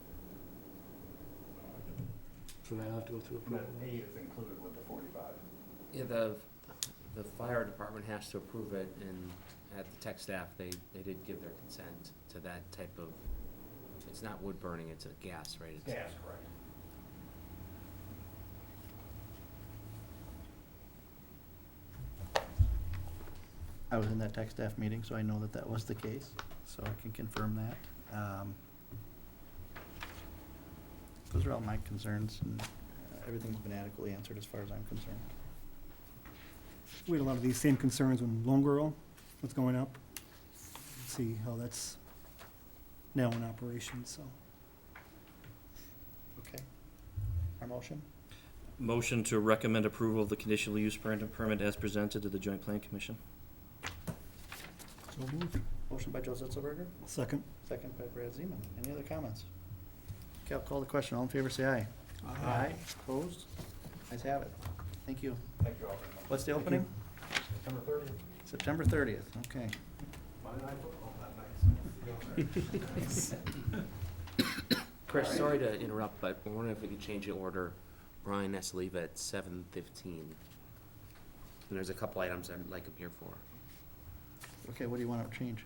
So that'll have to go through And approval. that 8 is included with the 45. Yeah, the fire department has to approve it, and at the tech staff, they did give their consent to that type of, it's not wood burning, it's a gas, right? It's- Gas, correct. I was in that tech staff meeting, so I know that that was the case, so I can confirm that. Those are all my concerns, and everything's been adequately answered as far as I'm concerned. We had a lot of these same concerns when Lone Girl was going up. See how that's now in operation, so. Okay. Our motion? Motion to recommend approval of the conditional use permit as presented to the Joint Plan Commission. So moved. Motion by Joe Zitzelberger, Second. second by Brad Zeman. Any other comments? Okay, I'll call the question. All in favor, say aye. Aye. Opposed? Ayes have it. Thank you. Thank you all very much. What's the opening? September 30th. September 30th, okay. Monday night football that night. Chris, sorry to interrupt, but we're wondering if we could change the order. Brian has to leave at 7:15. And there's a couple items I'd like him here for. Okay, what do you want to change?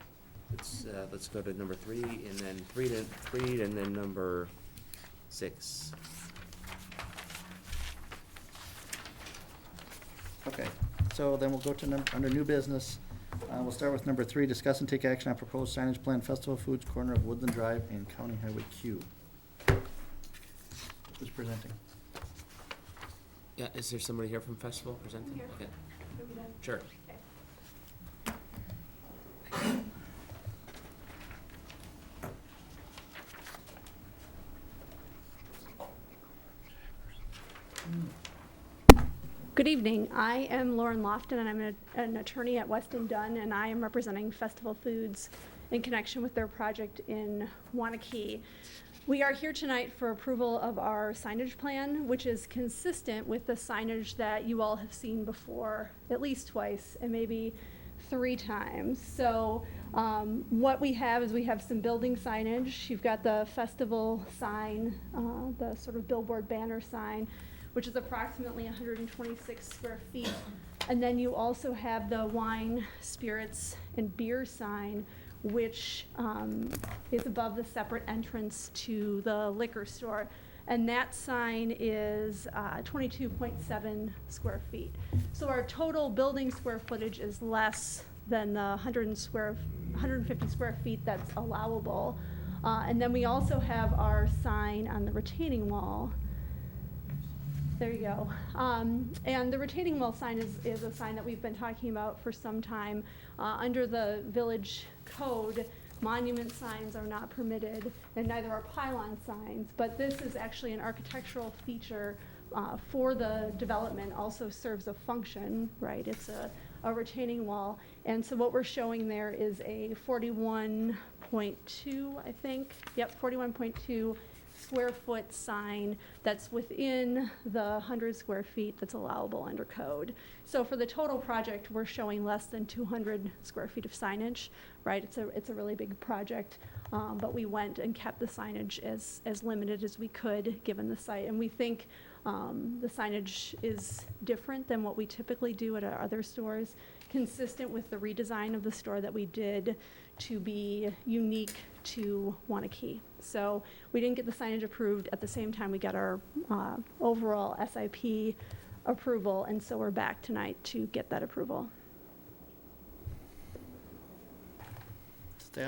Let's go to number 3, and then 3, and then number 6. Okay, so then we'll go to under new business. We'll start with number 3, discuss and take action on proposed signage plan, Festival Foods, corner of Woodland Drive and County Highway Q. Who's presenting? Yeah, is there somebody here from Festival presenting? Okay. Sure. Good evening. I am Lauren Lofton, and I'm an attorney at Weston Dunn, and I am representing Festival Foods in connection with their project in Waunakee. We are here tonight for approval of our signage plan, which is consistent with the signage that you all have seen before, at least twice, and maybe 3 times. So what we have is we have some building signage. You've got the festival sign, the sort of billboard banner sign, which is approximately 126 square feet. And then you also have the wine, spirits, and beer sign, which is above the separate entrance to the liquor store. And that sign is 22.7 square feet. So our total building square footage is less than the 150 square feet that's allowable. And then we also have our sign on the retaining wall. There you go. And the retaining wall sign is a sign that we've been talking about for some time. Under the village code, monument signs are not permitted, and neither are pylon signs. But this is actually an architectural feature for the development, also serves a function, right? It's a retaining wall. And so what we're showing there is a 41.2, I think. Yep, 41.2 square foot sign that's within the 100 square feet that's allowable under code. So for the total project, we're showing less than 200 square feet of signage, right? It's a really big project, but we went and kept the signage as limited as we could given the site. And we think the signage is different than what we typically do at our other stores, consistent with the redesign of the store that we did to be unique to Waunakee. So we didn't get the signage approved at the same time we got our overall SIP approval, and so we're back tonight to get that approval.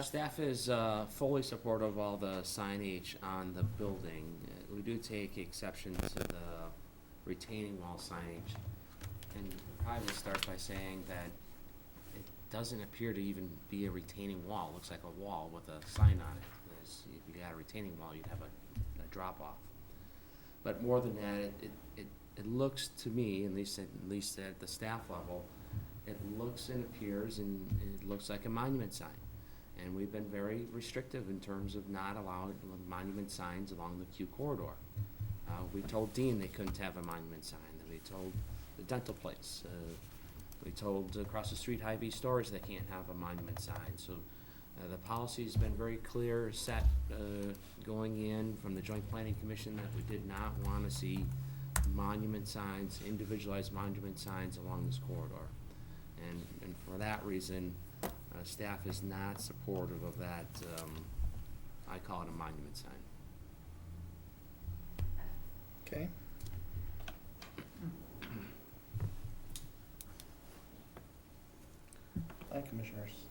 Staff is fully supportive of all the signage on the building. We do take exception to the retaining wall signage. And I will start by saying that it doesn't appear to even be a retaining wall. It looks like a wall with a sign on it. If you had a retaining wall, you'd have a drop-off. But more than that, it looks to me, at least at the staff level, it looks and appears and it looks like a monument sign. And we've been very restrictive in terms of not allowing monument signs along the Q corridor. We told Dean they couldn't have a monument sign. We told the dental place. We told across the street Hy-Vee stores they can't have a monument sign. So the policy's been very clear, set going in from the Joint Planning Commission that we did not want to see monument signs, individualized monument signs along this corridor. And for that reason, staff is not supportive of that, I call it a monument sign. Okay. Thank you, Commissioners.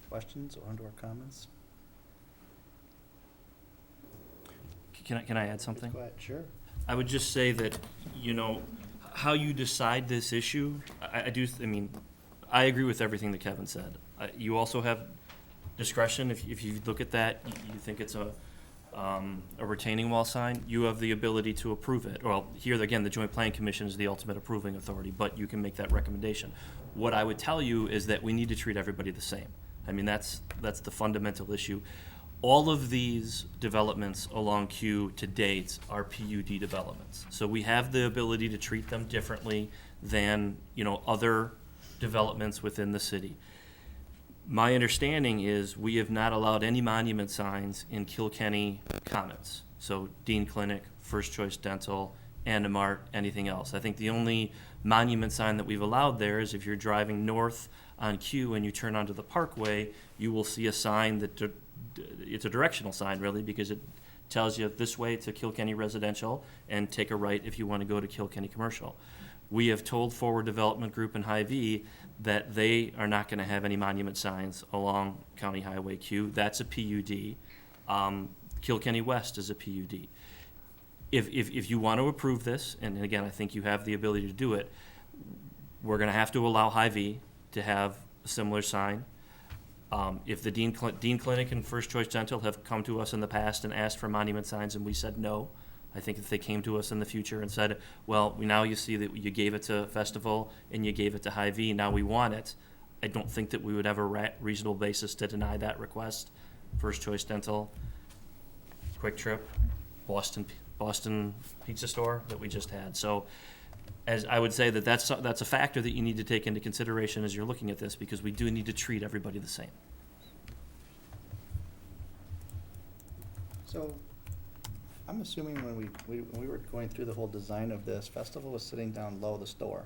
Questions or comments? Can I add something? Go ahead, sure. I would just say that, you know, how you decide this issue, I mean, I agree with everything that Kevin said. You also have discretion, if you look at that, you think it's a retaining wall sign, you have the ability to approve it. Well, here, again, the Joint Planning Commission is the ultimate approving authority, but you can make that recommendation. What I would tell you is that we need to treat everybody the same. I mean, that's the fundamental issue. All of these developments along Q to date are PUD developments. So we have the ability to treat them differently than, you know, other developments within the city. My understanding is we have not allowed any monument signs in Kilkenny Commons. So Dean Clinic, First Choice Dental, Andamart, anything else. I think the only monument sign that we've allowed there is if you're driving north on Q and you turn onto the Parkway, you will see a sign that it's a directional sign really, because it tells you this way to Kilkenny Residential and take a right if you want to go to Kilkenny Commercial. We have told Forward Development Group and Hy-Vee that they are not going to have any monument signs along County Highway Q. That's a PUD. Kilkenny West is a PUD. If you want to approve this, and again, I think you have the ability to do it, we're going to have to allow Hy-Vee to have a similar sign. If the Dean Clinic and First Choice Dental have come to us in the past and asked for monument signs and we said no, I think if they came to us in the future and said, well, now you see that you gave it to Festival and you gave it to Hy-Vee, now we want it, I don't think that we would have a reasonable basis to deny that request. First Choice Dental, Quick Trip, Boston Pizza Store that we just had. So as I would say that's a factor that you need to take into consideration as you're looking at this, because we do need to treat everybody the same. So, I'm assuming when we were going through the whole design of this, Festival was sitting down low the store,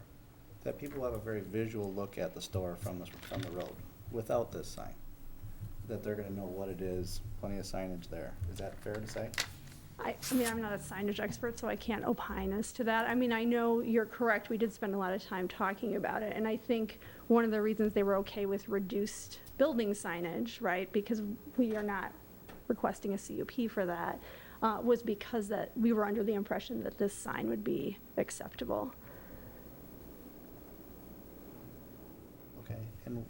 that people have a very visual look at the store from the road, without this sign. That they're gonna know what it is, plenty of signage there. Is that fair to say? I mean, I'm not a signage expert, so I can't opine as to that. I mean, I know you're correct. We did spend a lot of time talking about it. And I think one of the reasons they were okay with reduced building signage, right, because we are not requesting a CUP for that, was because that we were under the impression that this sign would be acceptable. Okay, and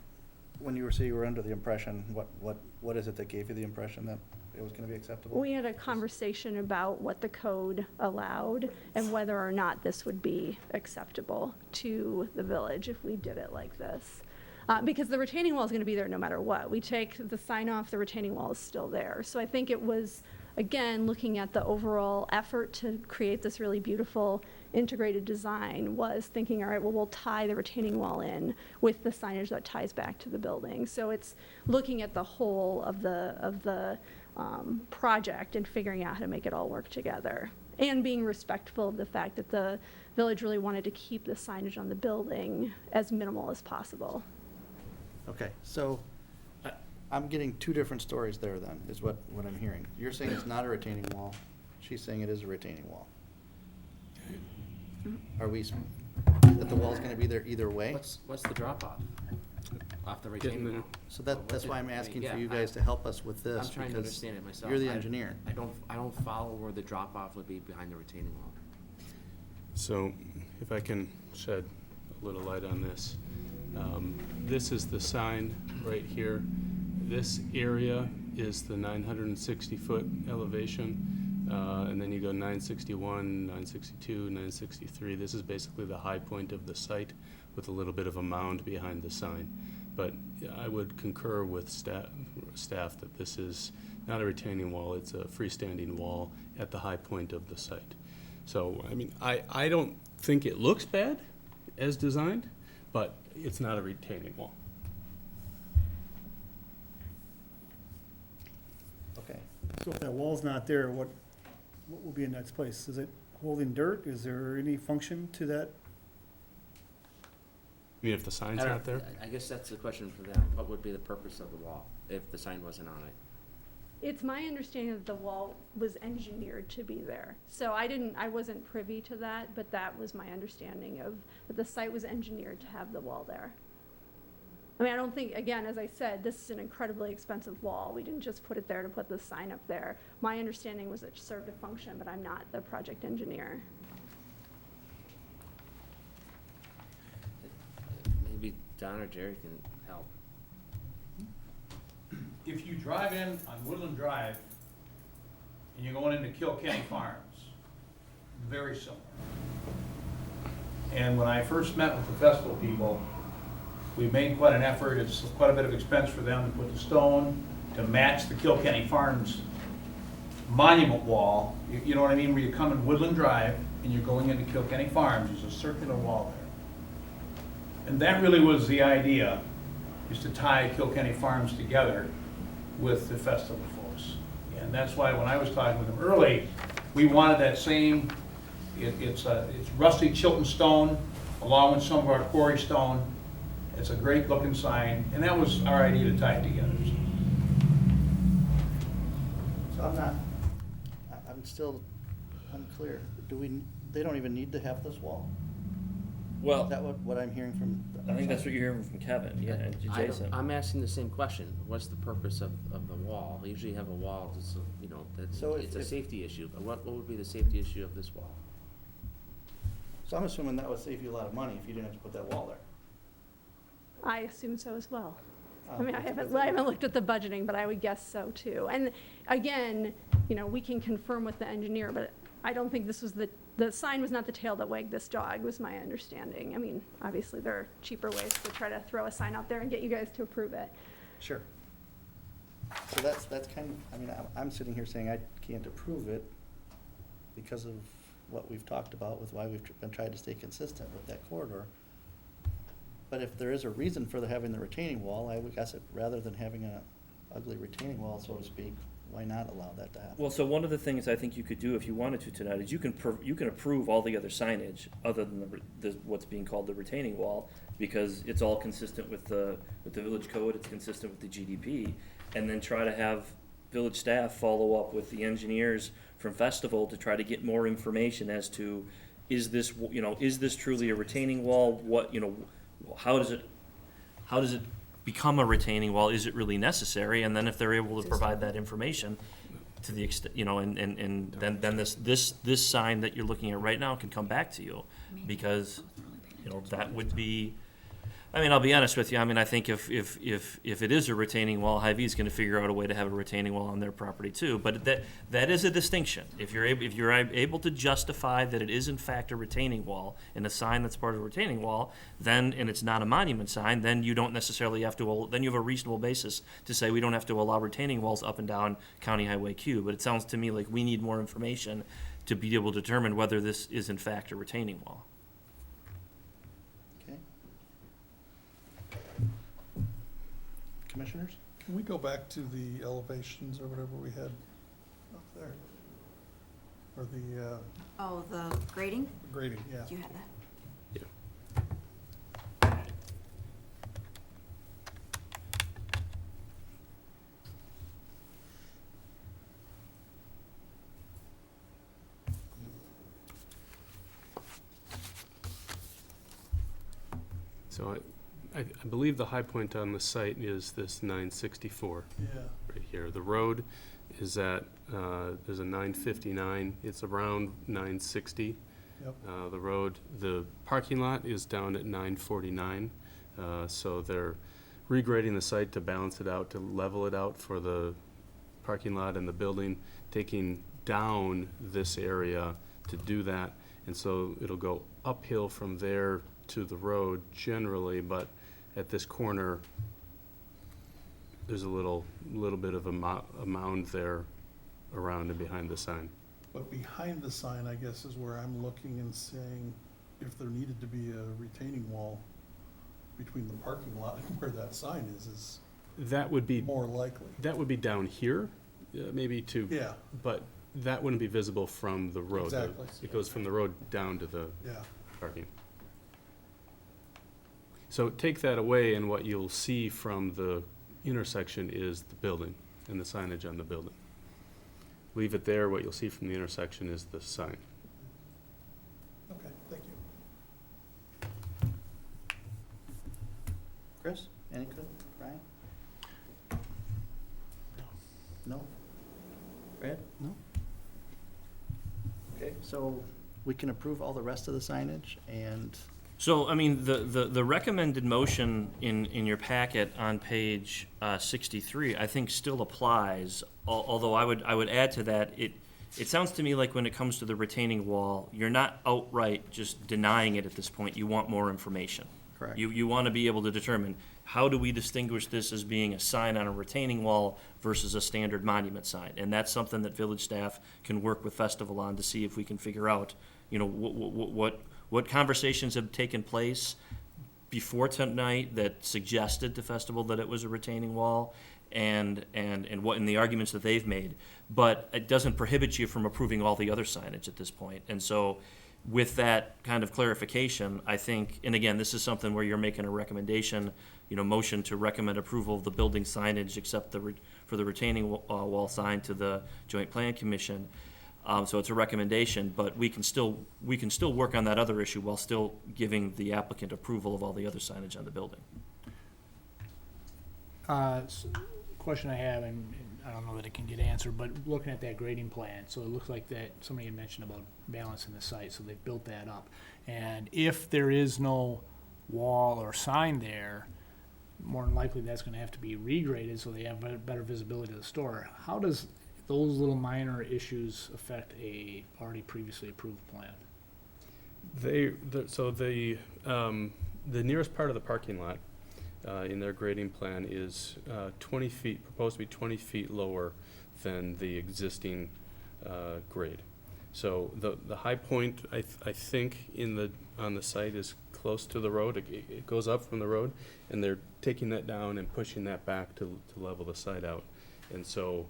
when you were under the impression, what is it that gave you the impression that it was gonna be acceptable? We had a conversation about what the code allowed and whether or not this would be acceptable to the village if we did it like this. Because the retaining wall is going to be there no matter what. We take the sign off, the retaining wall is still there. So I think it was, again, looking at the overall effort to create this really beautiful integrated design, was thinking, all right, well, we'll tie the retaining wall in with the signage that ties back to the building. So it's looking at the whole of the project and figuring out how to make it all work together. And being respectful of the fact that the village really wanted to keep the signage on the building as minimal as possible. Okay, so I'm getting two different stories there then, is what I'm hearing. You're saying it's not a retaining wall. She's saying it is a retaining wall. Are we, that the wall's gonna be there either way? What's the drop off the retaining wall? So that's why I'm asking for Yeah, you guys to help us with this. I'm trying to because understand it myself. You're the engineer. I don't follow where the drop off would be behind the retaining wall. So if I can shed a little light on this. This is the sign right here. This area is the 960-foot elevation, and then you go 961, 962, 963. This is basically the high point of the site with a little bit of a mound behind the sign. But I would concur with staff that this is not a retaining wall, it's a freestanding wall at the high point of the site. So, I mean, I don't think it looks bad as designed, but it's not a retaining wall. Okay. So if that wall's not there, what will be in its place? Is it holding dirt? Is there any function to that? I mean, if the sign's not there? I guess that's the question for them. What would be the purpose of the wall if the sign wasn't on it? It's my understanding that the wall was engineered to be there. So I wasn't privy to that, but that was my understanding of, that the site was engineered to have the wall there. I mean, I don't think, again, as I said, this is an incredibly expensive wall. We didn't just put it there to put the sign up there. My understanding was it served a function, but I'm not the project engineer. Maybe Don or Jerry can help. If you drive in on Woodland Drive and you're going into Kilkenny Farms, very similar. And when I first met with the festival people, we made quite an effort. It's quite a bit of expense for them to put the stone to match the Kilkenny Farms monument wall. You know what I mean? Where you come in Woodland Drive and you're going into Kilkenny Farms, there's a circular wall there. And that really was the idea, is to tie Kilkenny Farms together with the festival folks. And that's why when I was talking with them early, we wanted that same, it's rusty Chilton stone along with some of our quarry stone. It's a great looking sign, and that was our idea to tie it together. So I'm still unclear. They don't even need to have this wall? Well, Is that what I'm hearing from? I think that's what you're hearing from Kevin, yeah, and Jason. I'm asking the same question. What's the purpose of the wall? We usually have a wall, that's, So it's a if- safety issue, but what would be the safety issue of this wall? So I'm assuming that would save you a lot of money if you didn't have to put that wall there. I assume so as well. I Oh, mean, I okay. haven't looked at the budgeting, but I would guess so too. And again, we can confirm with the engineer, but I don't think this was the sign was not the tail that wagged this dog, was my understanding. I mean, obviously there are cheaper ways to try to throw a sign out there and get you guys to approve it. Sure. So that's kind of, I mean, I'm sitting here saying I can't approve it because of what we've talked about with why we've been trying to stay consistent with that corridor. But if there is a reason for having the retaining wall, I would guess it, rather than having a ugly retaining wall, so to speak, why not allow that to happen? Well, so one of the things I think you could do if you wanted to tonight is you can approve all the other signage other than what's being called the retaining wall, because it's all consistent with the village code, it's consistent with the GDP, and then try to have village staff follow up with the engineers from Festival to try to get more information as to, is this truly a retaining wall? How does it become a retaining wall? Is it really necessary? And then if they're able to provide that information to the extent, and then this sign that you're looking at right now can come back to you, because, that would be, I mean, I'll be honest with you, I mean, I think if it is a retaining wall, Hy-Vee's gonna figure out a way to have a retaining wall on their property too, but that is a distinction. If you're able to justify that it is in fact a retaining wall, and a sign that's part of a retaining wall, then, and it's not a monument sign, then you don't necessarily have to, then you have a reasonable basis to say we don't have to allow retaining walls up and down County Highway Q, but it sounds to me like we need more information to be able to determine whether this is in fact a retaining wall. Okay. Commissioners? Can we go back to the elevations or whatever we had up there? Or the Oh, the grading? grading, yeah. Do you have that? So I believe the high point on the site is this 964 Yeah. right here. The road is at, there's a 959, it's around 960. Yep. The parking lot is down at 949. So they're regrading the site to balance it out, to level it out for the parking lot and the building, taking down this area to do that. And so it'll go uphill from there to the road generally, but at this corner, there's a little bit of a mound there around and behind the sign. But behind the sign, I guess, is where I'm looking and saying if there needed to be a retaining wall between the parking lot and where that sign is That would be more likely. That would be down here, maybe too. Yeah. But that wouldn't be visible from the road. Exactly. It goes from the road down to the Yeah. parking. So take that away, and what you'll see from the intersection is the building and the signage on the building. Leave it there, what you'll see from the intersection is the sign. Okay, thank you. Chris, any good? Brian? No? Brad? No. Okay, so we can approve all the rest of the signage and, So, I mean, the recommended motion in your packet on page 63, I think still applies, although I would add to that, it sounds to me like when it comes to the retaining wall, you're not outright just denying it at this point, you want more information. correct? You want to be able to determine, how do we distinguish this as being a sign on a retaining wall versus a standard monument sign? And that's something that village staff can work with Festival on to see if we can figure out, what conversations have taken place before tonight that suggested to Festival that it was a retaining wall, and what in the arguments that they've made. But it doesn't prohibit you from approving all the other signage at this point. And so with that kind of clarification, I think, and again, this is something where you're making a recommendation, motion to recommend approval of the building signage except for the retaining wall sign to the Joint Plan Commission. So it's a recommendation, but we can still work on that other issue while still giving the applicant approval of all the other signage on the building. Question I have, and I don't know that it can get answered, but looking at that grading plan, so it looks like that somebody had mentioned about balancing the site, so they've built that up. And if there is no wall or sign there, more than likely that's gonna have to be regraded so they have better visibility to the store. How does those little minor issues affect a already previously approved plan? The nearest part of the parking lot in their grading plan is 20 feet, proposed to be 20 feet lower than the existing grade. So the high point, I think, on the site is close to the road. It goes up from the road, and they're taking that down and pushing that back to level the site out. And so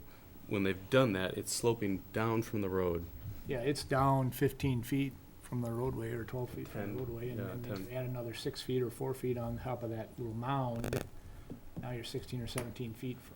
when they've done that, it's sloping down from the road. Yeah, it's down 15 feet from the roadway, or 12 feet from 10, the roadway, and yeah, then 10. add another 6 feet or 4 feet on top of that little mound. Now you're 16 or 17 feet from.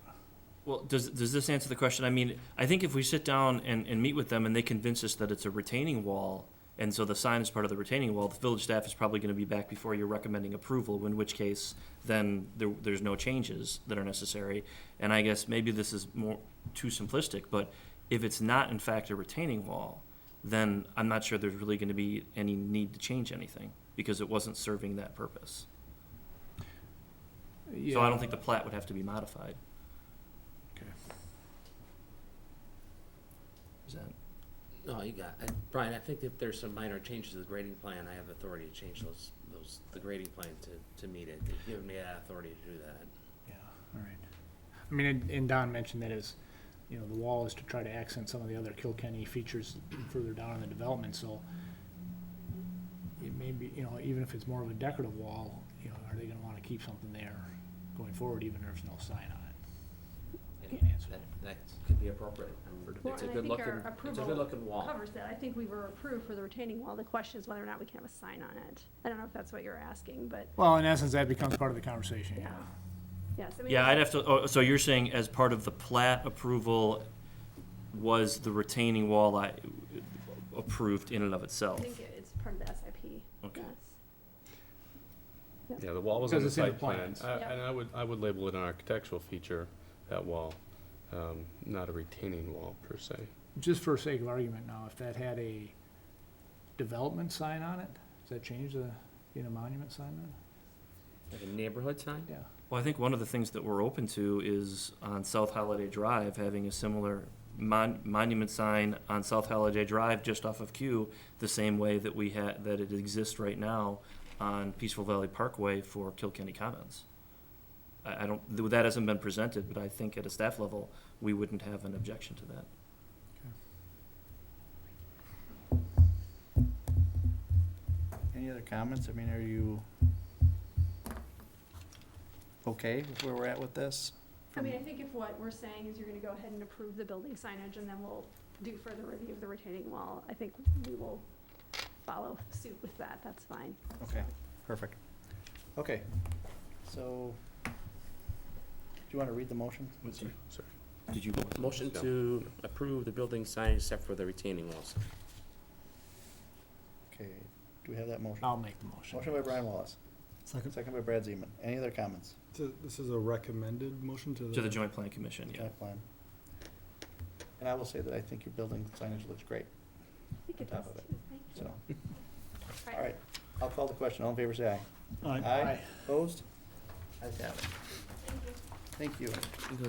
Well, does this answer the question? I mean, I think if we sit down and meet with them and they convince us that it's a retaining wall, and so the sign is part of the retaining wall, the village staff is probably gonna be back before you're recommending approval, in which case, then there's no changes that are necessary. And I guess maybe this is more too simplistic, but if it's not in fact a retaining wall, then I'm not sure there's really gonna be any need to change anything, because it wasn't serving that purpose. So I don't think the plat would have to be modified. Is that? No, you got, Brian, I think if there's some minor changes to the grading plan, I have authority to change the grading plan to meet it. They've given me that authority to do that. Yeah, all right. I mean, and Don mentioned that as, you know, the wall is to try to accent some of the other Kilkenny features further down in the development, so it may be, you know, even if it's more of a decorative wall, you know, are they gonna wanna keep something there going forward, even if there's no sign on it? Can't answer that. That could be appropriate. I mean, Well, it's a and I good think looking, our it's a approval good looking wall. covers that. I think we were approved for the retaining wall. The question is whether or not we can have a sign on it. I don't know if that's what you're asking, but Well, in essence, that becomes part of the conversation, yeah. yes. I mean, Yeah, I'd have to, oh, so you're saying as part of the plat approval was the retaining wall approved in and of I itself? think it's part of the SIP. Okay. Yes. Yeah, the wall was on Because the it's in the site plan. plans. Yep. And I would label it an architectural feature, that wall, not a retaining wall per se. Just for sake of argument now, if that had a development sign on it, does that change the, being a monument sign then? Like a neighborhood sign? Yeah. Well, I think one of the things that we're open to is on South Holiday Drive, having a similar monument sign on South Holiday Drive just off of Q, the same way that that it exists right now on Peaceful Valley Parkway for Kilkenny Commons. I don't, that hasn't been presented, but I think at a staff level, we wouldn't have an objection to that. Any other comments? I mean, are you okay with where we're at with this? I mean, I think if what we're saying is you're gonna go ahead and approve the building signage and then we'll do further review of the retaining wall, I think we will follow suit with that. That's fine. Okay, perfect. Okay, so, do you want to read the motion? Sorry. Did you? Motion to approve the building sign except for the retaining walls. Okay, do we have that motion? I'll make the motion. Motion by Brian Wallace, Second. second by Brad Zeman. Any other comments? This is a recommended motion to the. To the Joint Plan Commission, yeah. Joint plan. And I will say that I think your building signage looks great, I think it Top does of it. too. Thank so. you. All right, I'll call the question. All in favor, say aye. Aye. Aye. Opposed? Ayes have it. Thank you. Thank you. You go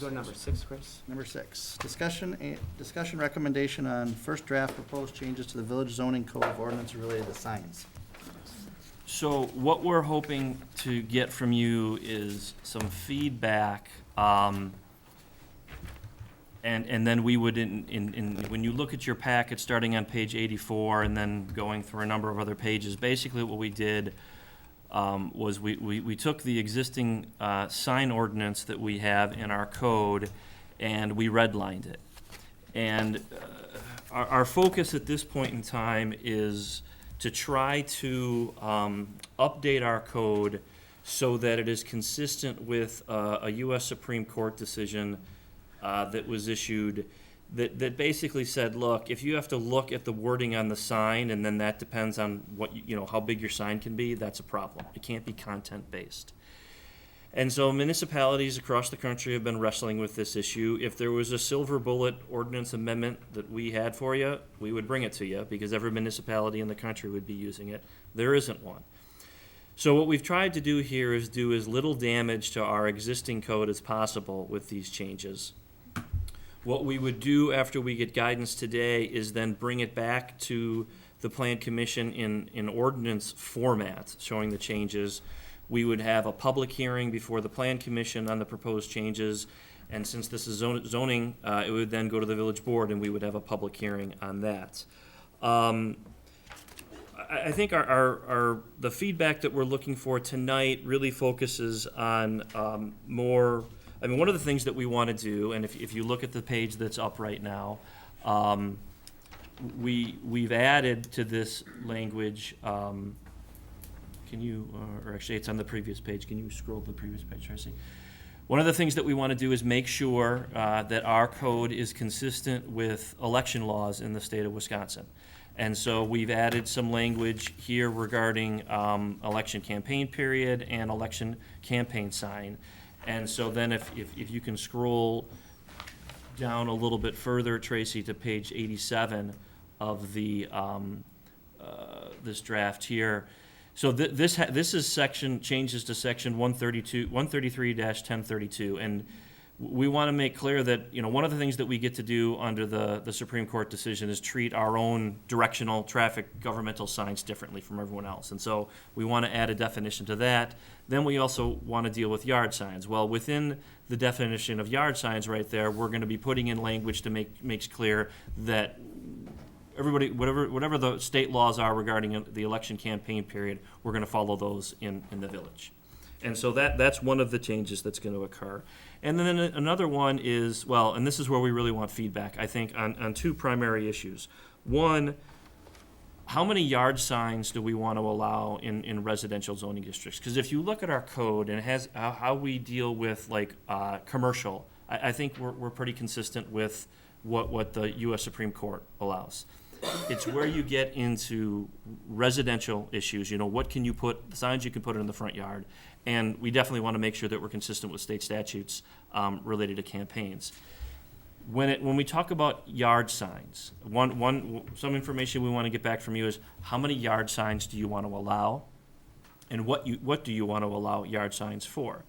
to number 6, Chris? Number 6, discussion recommendation on first draft proposed changes to the village zoning code of ordinance related to signs. So what we're hoping to get from you is some feedback, and then we would, when you look at your packet, starting on page 84 and then going through a number of other pages, basically what we did was we took the existing sign ordinance that we have in our code and we redlined it. And our focus at this point in time is to try to update our code so that it is consistent with a U.S. Supreme Court decision that was issued that basically said, look, if you have to look at the wording on the sign and then that depends on what, you know, how big your sign can be, that's a problem. It can't be content-based. And so municipalities across the country have been wrestling with this issue. If there was a silver bullet ordinance amendment that we had for you, we would bring it to you because every municipality in the country would be using it. There isn't one. So what we've tried to do here is do as little damage to our existing code as possible with these changes. What we would do after we get guidance today is then bring it back to the Plan Commission in ordinance format, showing the changes. We would have a public hearing before the Plan Commission on the proposed changes. And since this is zoning, it would then go to the village board and we would have a public hearing on that. I think the feedback that we're looking for tonight really focuses on more, I mean, one of the things that we want to do, and if you look at the page that's up right now, we've added to this language, can you, or actually it's on the previous page, can you scroll to the previous page, Tracy? One of the things that we want to do is make sure that our code is consistent with election laws in the state of Wisconsin. And so we've added some language here regarding election campaign period and election campaign sign. And so then if you can scroll down a little bit further, Tracy, to page 87 of the this draft here. So this is section, changes to section 133-1032, and we want to make clear that, you know, one of the things that we get to do under the Supreme Court decision is treat our own directional traffic governmental signs differently from everyone else. And so we want to add a definition to that. Then we also want to deal with yard signs. Well, within the definition of yard signs right there, we're going to be putting in language to makes clear that everybody, whatever the state laws are regarding the election campaign period, we're going to follow those in the village. And so that's one of the changes that's going to occur. And then another one is, well, and this is where we really want feedback, I think, on two primary issues. One, how many yard signs do we want to allow in residential zoning districts? Because if you look at our code and it has how we deal with like commercial, I think we're pretty consistent with what the U.S. Supreme Court allows. It's where you get into residential issues, you know, what can you put, the signs you can put in the front yard, and we definitely want to make sure that we're consistent with state statutes related to campaigns. When we talk about yard signs, some information we want to get back from you is how many yard signs do you want to allow, and what do you want to allow yard signs for?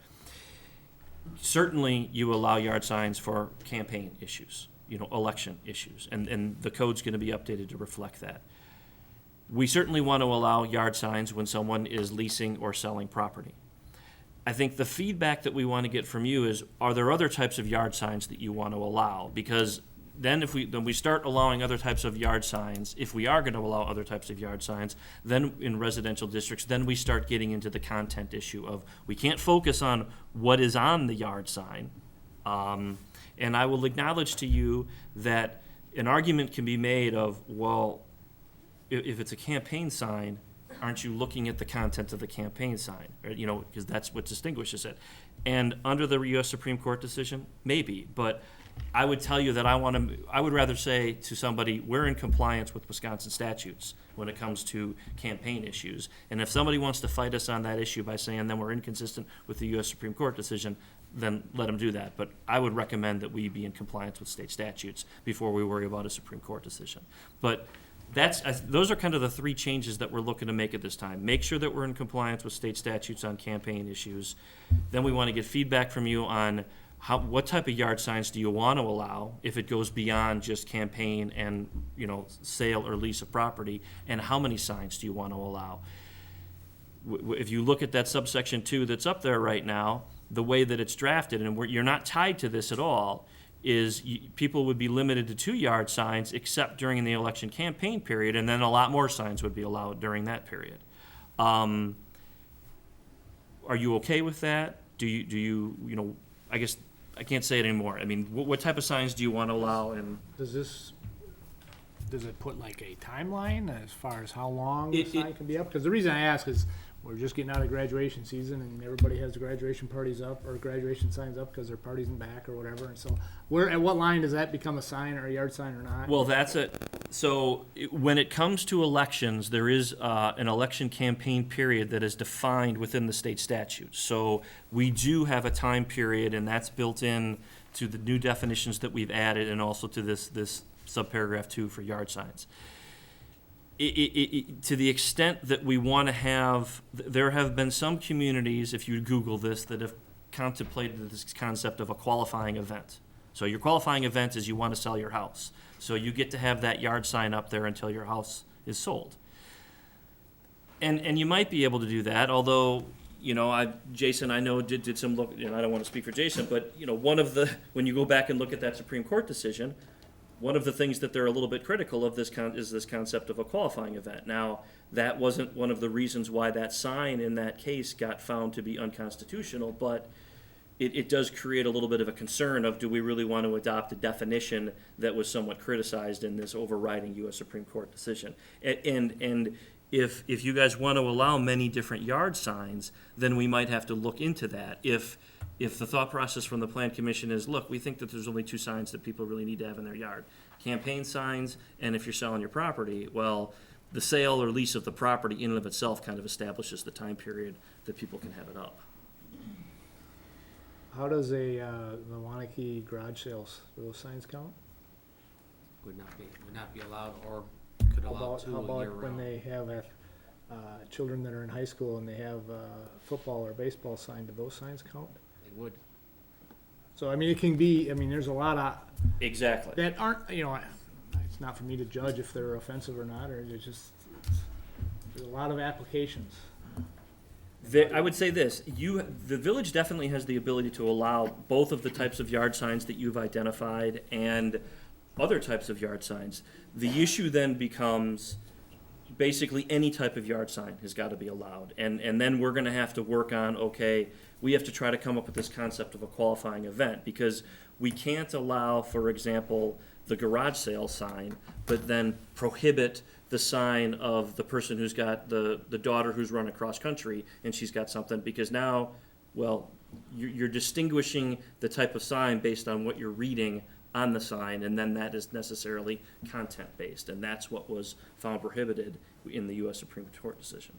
Certainly, you allow yard signs for campaign issues, you know, election issues, and the code's going to be updated to reflect that. We certainly want to allow yard signs when someone is leasing or selling property. I think the feedback that we want to get from you is, are there other types of yard signs that you want to allow? Because then if we start allowing other types of yard signs, if we are going to allow other types of yard signs, then in residential districts, then we start getting into the content issue of, we can't focus on what is on the yard sign. And I will acknowledge to you that an argument can be made of, well, if it's a campaign sign, aren't you looking at the content of the campaign sign? Or, you know, because that's what distinguishes it. And under the U.S. Supreme Court decision, maybe. But I would tell you that I would rather say to somebody, we're in compliance with Wisconsin statutes when it comes to campaign issues. And if somebody wants to fight us on that issue by saying then we're inconsistent with the U.S. Supreme Court decision, then let them do that. But I would recommend that we be in compliance with state statutes before we worry about a Supreme Court decision. But those are kind of the three changes that we're looking to make at this time. Make sure that we're in compliance with state statutes on campaign issues. Then we want to get feedback from you on what type of yard signs do you want to allow if it goes beyond just campaign and, you know, sale or lease of property, and how many signs do you want to allow? If you look at that subsection 2 that's up there right now, the way that it's drafted, and you're not tied to this at all, is people would be limited to 2 yard signs except during the election campaign period, and then a lot more signs would be allowed during that period. Are you okay with that? Do you know, I guess I can't say it anymore. I mean, what type of signs do you want to allow? And Does it put like a timeline as far as how long the sign can be up? Because the reason I ask is we're just getting out of graduation season and everybody has graduation parties up or graduation signs up because their party's in back or whatever. And so at what line does that become a sign or a yard sign or not? Well, that's it. So when it comes to elections, there is an election campaign period that is defined within the state statutes. So we do have a time period, and that's built in to the new definitions that we've added, and also to this subparagraph 2 for yard signs. To the extent that we want to have, there have been some communities, if you Google this, that have contemplated this concept of a qualifying event. So your qualifying event is you want to sell your house. So you get to have that yard sign up there until your house is sold. And you might be able to do that, although Jason, I know did some look, I don't want to speak for Jason, but, one of the, when you go back and look at that Supreme Court decision, one of the things that they're a little bit critical of is this concept of a qualifying event. Now, that wasn't one of the reasons why that sign in that case got found to be unconstitutional, but it does create a little bit of a concern of, do we really want to adopt a definition that was somewhat criticized in this overriding U.S. Supreme Court decision? And if you guys want to allow many different yard signs, then we might have to look into that. If the thought process from the Plan Commission is, look, we think that there's only two signs that people really need to have in their yard: campaign signs, and if you're selling your property, well, the sale or lease of the property in and of itself kind of establishes the time period that people can have it up. How does the Waunakee garage sales, do those signs count? Would not be allowed, or could allow two How a year about when round. they have children that are in high school and they have football or baseball sign, do those signs count? They would. So, I mean, it can be, there's a lot of, Exactly. that aren't, it's not for me to judge if they're offensive or not, or there's a lot of applications. I would say this, the village definitely has the ability to allow both of the types of yard signs that you've identified and other types of yard signs. The issue then becomes, basically any type of yard sign has got to be allowed. And then we're going to have to work on, okay, we have to try to come up with this concept of a qualifying event, because we can't allow, for example, the garage sale sign, but then prohibit the sign of the person who's got the daughter who's running cross country and she's got something, because now, well, you're distinguishing the type of sign based on what you're reading on the sign, and then that is necessarily content-based, and that's what was found prohibited in the U.S. Supreme Court decision.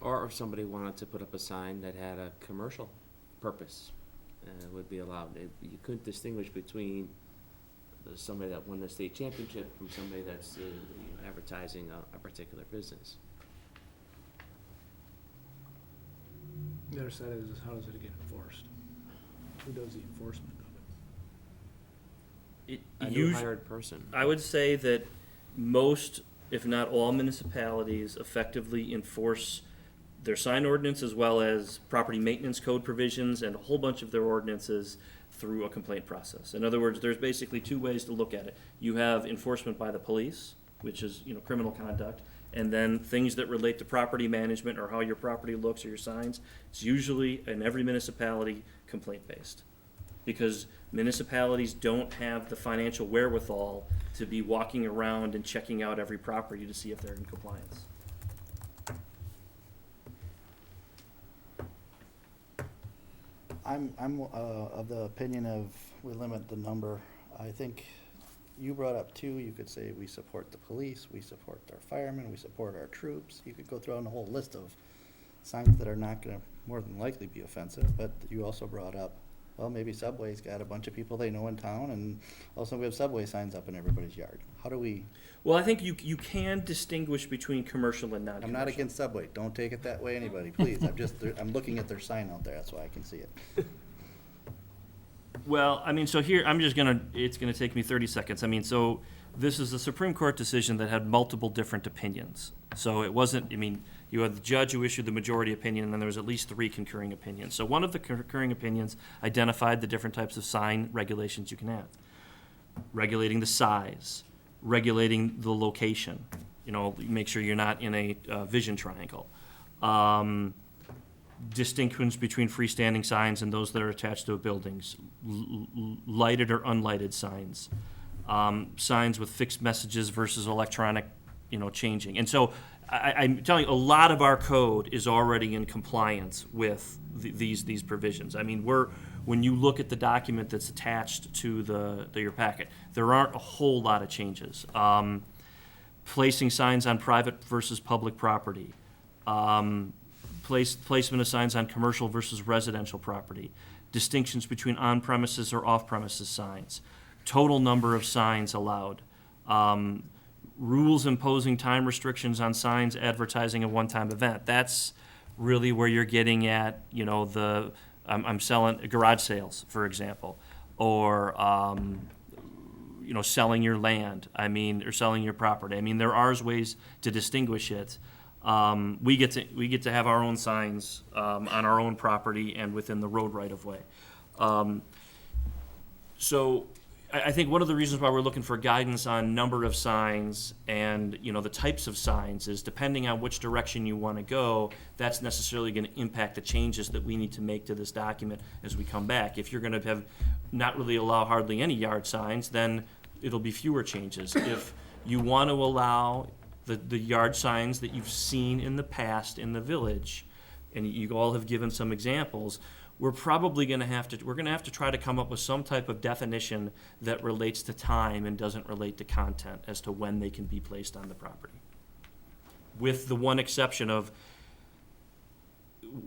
Or if somebody wanted to put up a sign that had a commercial purpose, it would be allowed. You couldn't distinguish between somebody that won the state championship from somebody that's advertising a particular business. The other side is, how does it get enforced? Who does the enforcement of it? A new hired person. I would say that most, if not all, municipalities effectively enforce their sign ordinance as well as property maintenance code provisions and a whole bunch of their ordinances through a complaint process. In other words, there's basically two ways to look at it. You have enforcement by the police, which is, criminal conduct, and then things that relate to property management or how your property looks or your signs. It's usually, in every municipality, complaint-based, because municipalities don't have the financial wherewithal to be walking around and checking out every property to see if they're in compliance. I'm of the opinion of we limit the number. I think you brought up two. You could say we support the police, we support our firemen, we support our troops. You could go through on a whole list of signs that are not going to more than likely be offensive. But you also brought up, well, maybe Subway's got a bunch of people they know in town, and also we have Subway signs up in everybody's yard. How do we? Well, I think you can distinguish between commercial and non-commercial. I'm not against Subway. Don't take it that way, anybody, please. I'm looking at their sign out there. That's why I can see it. Well, so here, it's gonna take me 30 seconds. So this is a Supreme Court decision that had multiple different opinions. So it wasn't, you had the judge who issued the majority opinion, and then there was at least 3 concurring opinions. So one of the concurring opinions identified the different types of sign regulations you can have. Regulating the size, regulating the location, make sure you're not in a vision triangle. Distinction between freestanding signs and those that are attached to buildings, lighted or unlighted signs, signs with fixed messages versus electronic, changing. And so I'm telling you, a lot of our code is already in compliance with these provisions. When you look at the document that's attached to your packet, there aren't a whole lot of changes. Placing signs on private versus public property. Placement of signs on commercial versus residential property, distinctions between on-premises or off-premises signs, total number of signs allowed, rules imposing time restrictions on signs advertising a one-time event. That's really where you're getting at, I'm selling garage sales, for example, or selling your land, or selling your property. There are ways to distinguish it. We get to have our own signs on our own property and within the road right of way. So I think one of the reasons why we're looking for guidance on number of signs and, you know, the types of signs is depending on which direction you want to go, that's necessarily going to impact the changes that we need to make to this document as we come back. If you're going to have not really allow hardly any yard signs, then it'll be fewer changes. If you want to allow the yard signs that you've seen in the past in the village, and you all have given some examples, we're probably going to have to try to come up with some type of definition that relates to time and doesn't relate to content as to when they can be placed on the property. With the one exception of,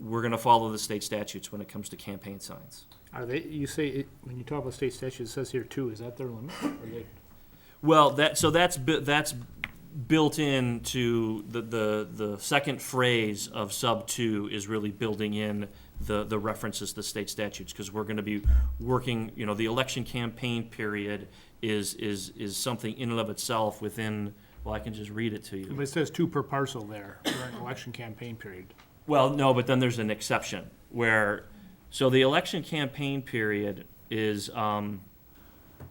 we're going to follow the state statutes when it comes to campaign signs. Are they, you say, when you talk about state statutes, it says here 2, is that their limit? Or they? Well, that's built into the second phrase of sub 2 is really building in the references to state statutes, because we're going to be working, you know, the election campaign period is something in and of itself within, well, I can just read it to you. But it says 2 per parcel there during election campaign period. Well, no, but then there's an exception where, so the election campaign period is, and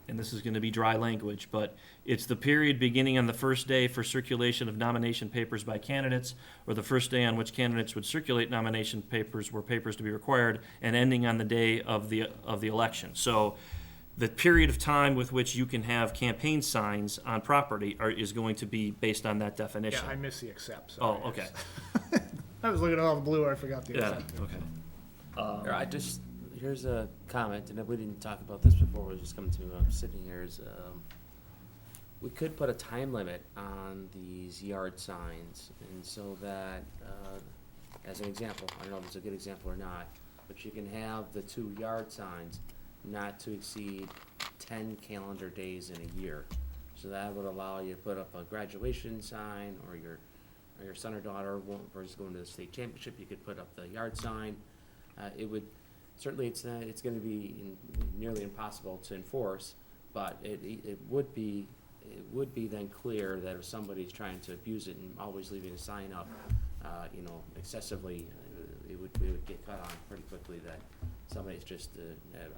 this is going to be dry language, but it's the period beginning on the first day for circulation of nomination papers by candidates, or the first day on which candidates would circulate nomination papers were papers to be required, and ending on the day of the election. So the period of time with which you can have campaign signs on property is going to be based on that definition. Yeah, I missed the except. Oh, okay. I was looking at all the blue, I forgot the Yeah, except. okay. Here's a comment, and we didn't talk about this before, we're just coming to, sitting here, is, we could put a time limit on these yard signs, and so that, as an example, I don't know if it's a good example or not, but you can have the 2 yard signs not to exceed 10 calendar days in a year. So that would allow you to put up a graduation sign, or your son or daughter is going to the state championship, you could put up the yard sign. It would, certainly it's gonna be nearly impossible to enforce, but it would be then clear that if somebody's trying to abuse it and always leaving a sign up, excessively, it would get caught on pretty quickly that somebody's just,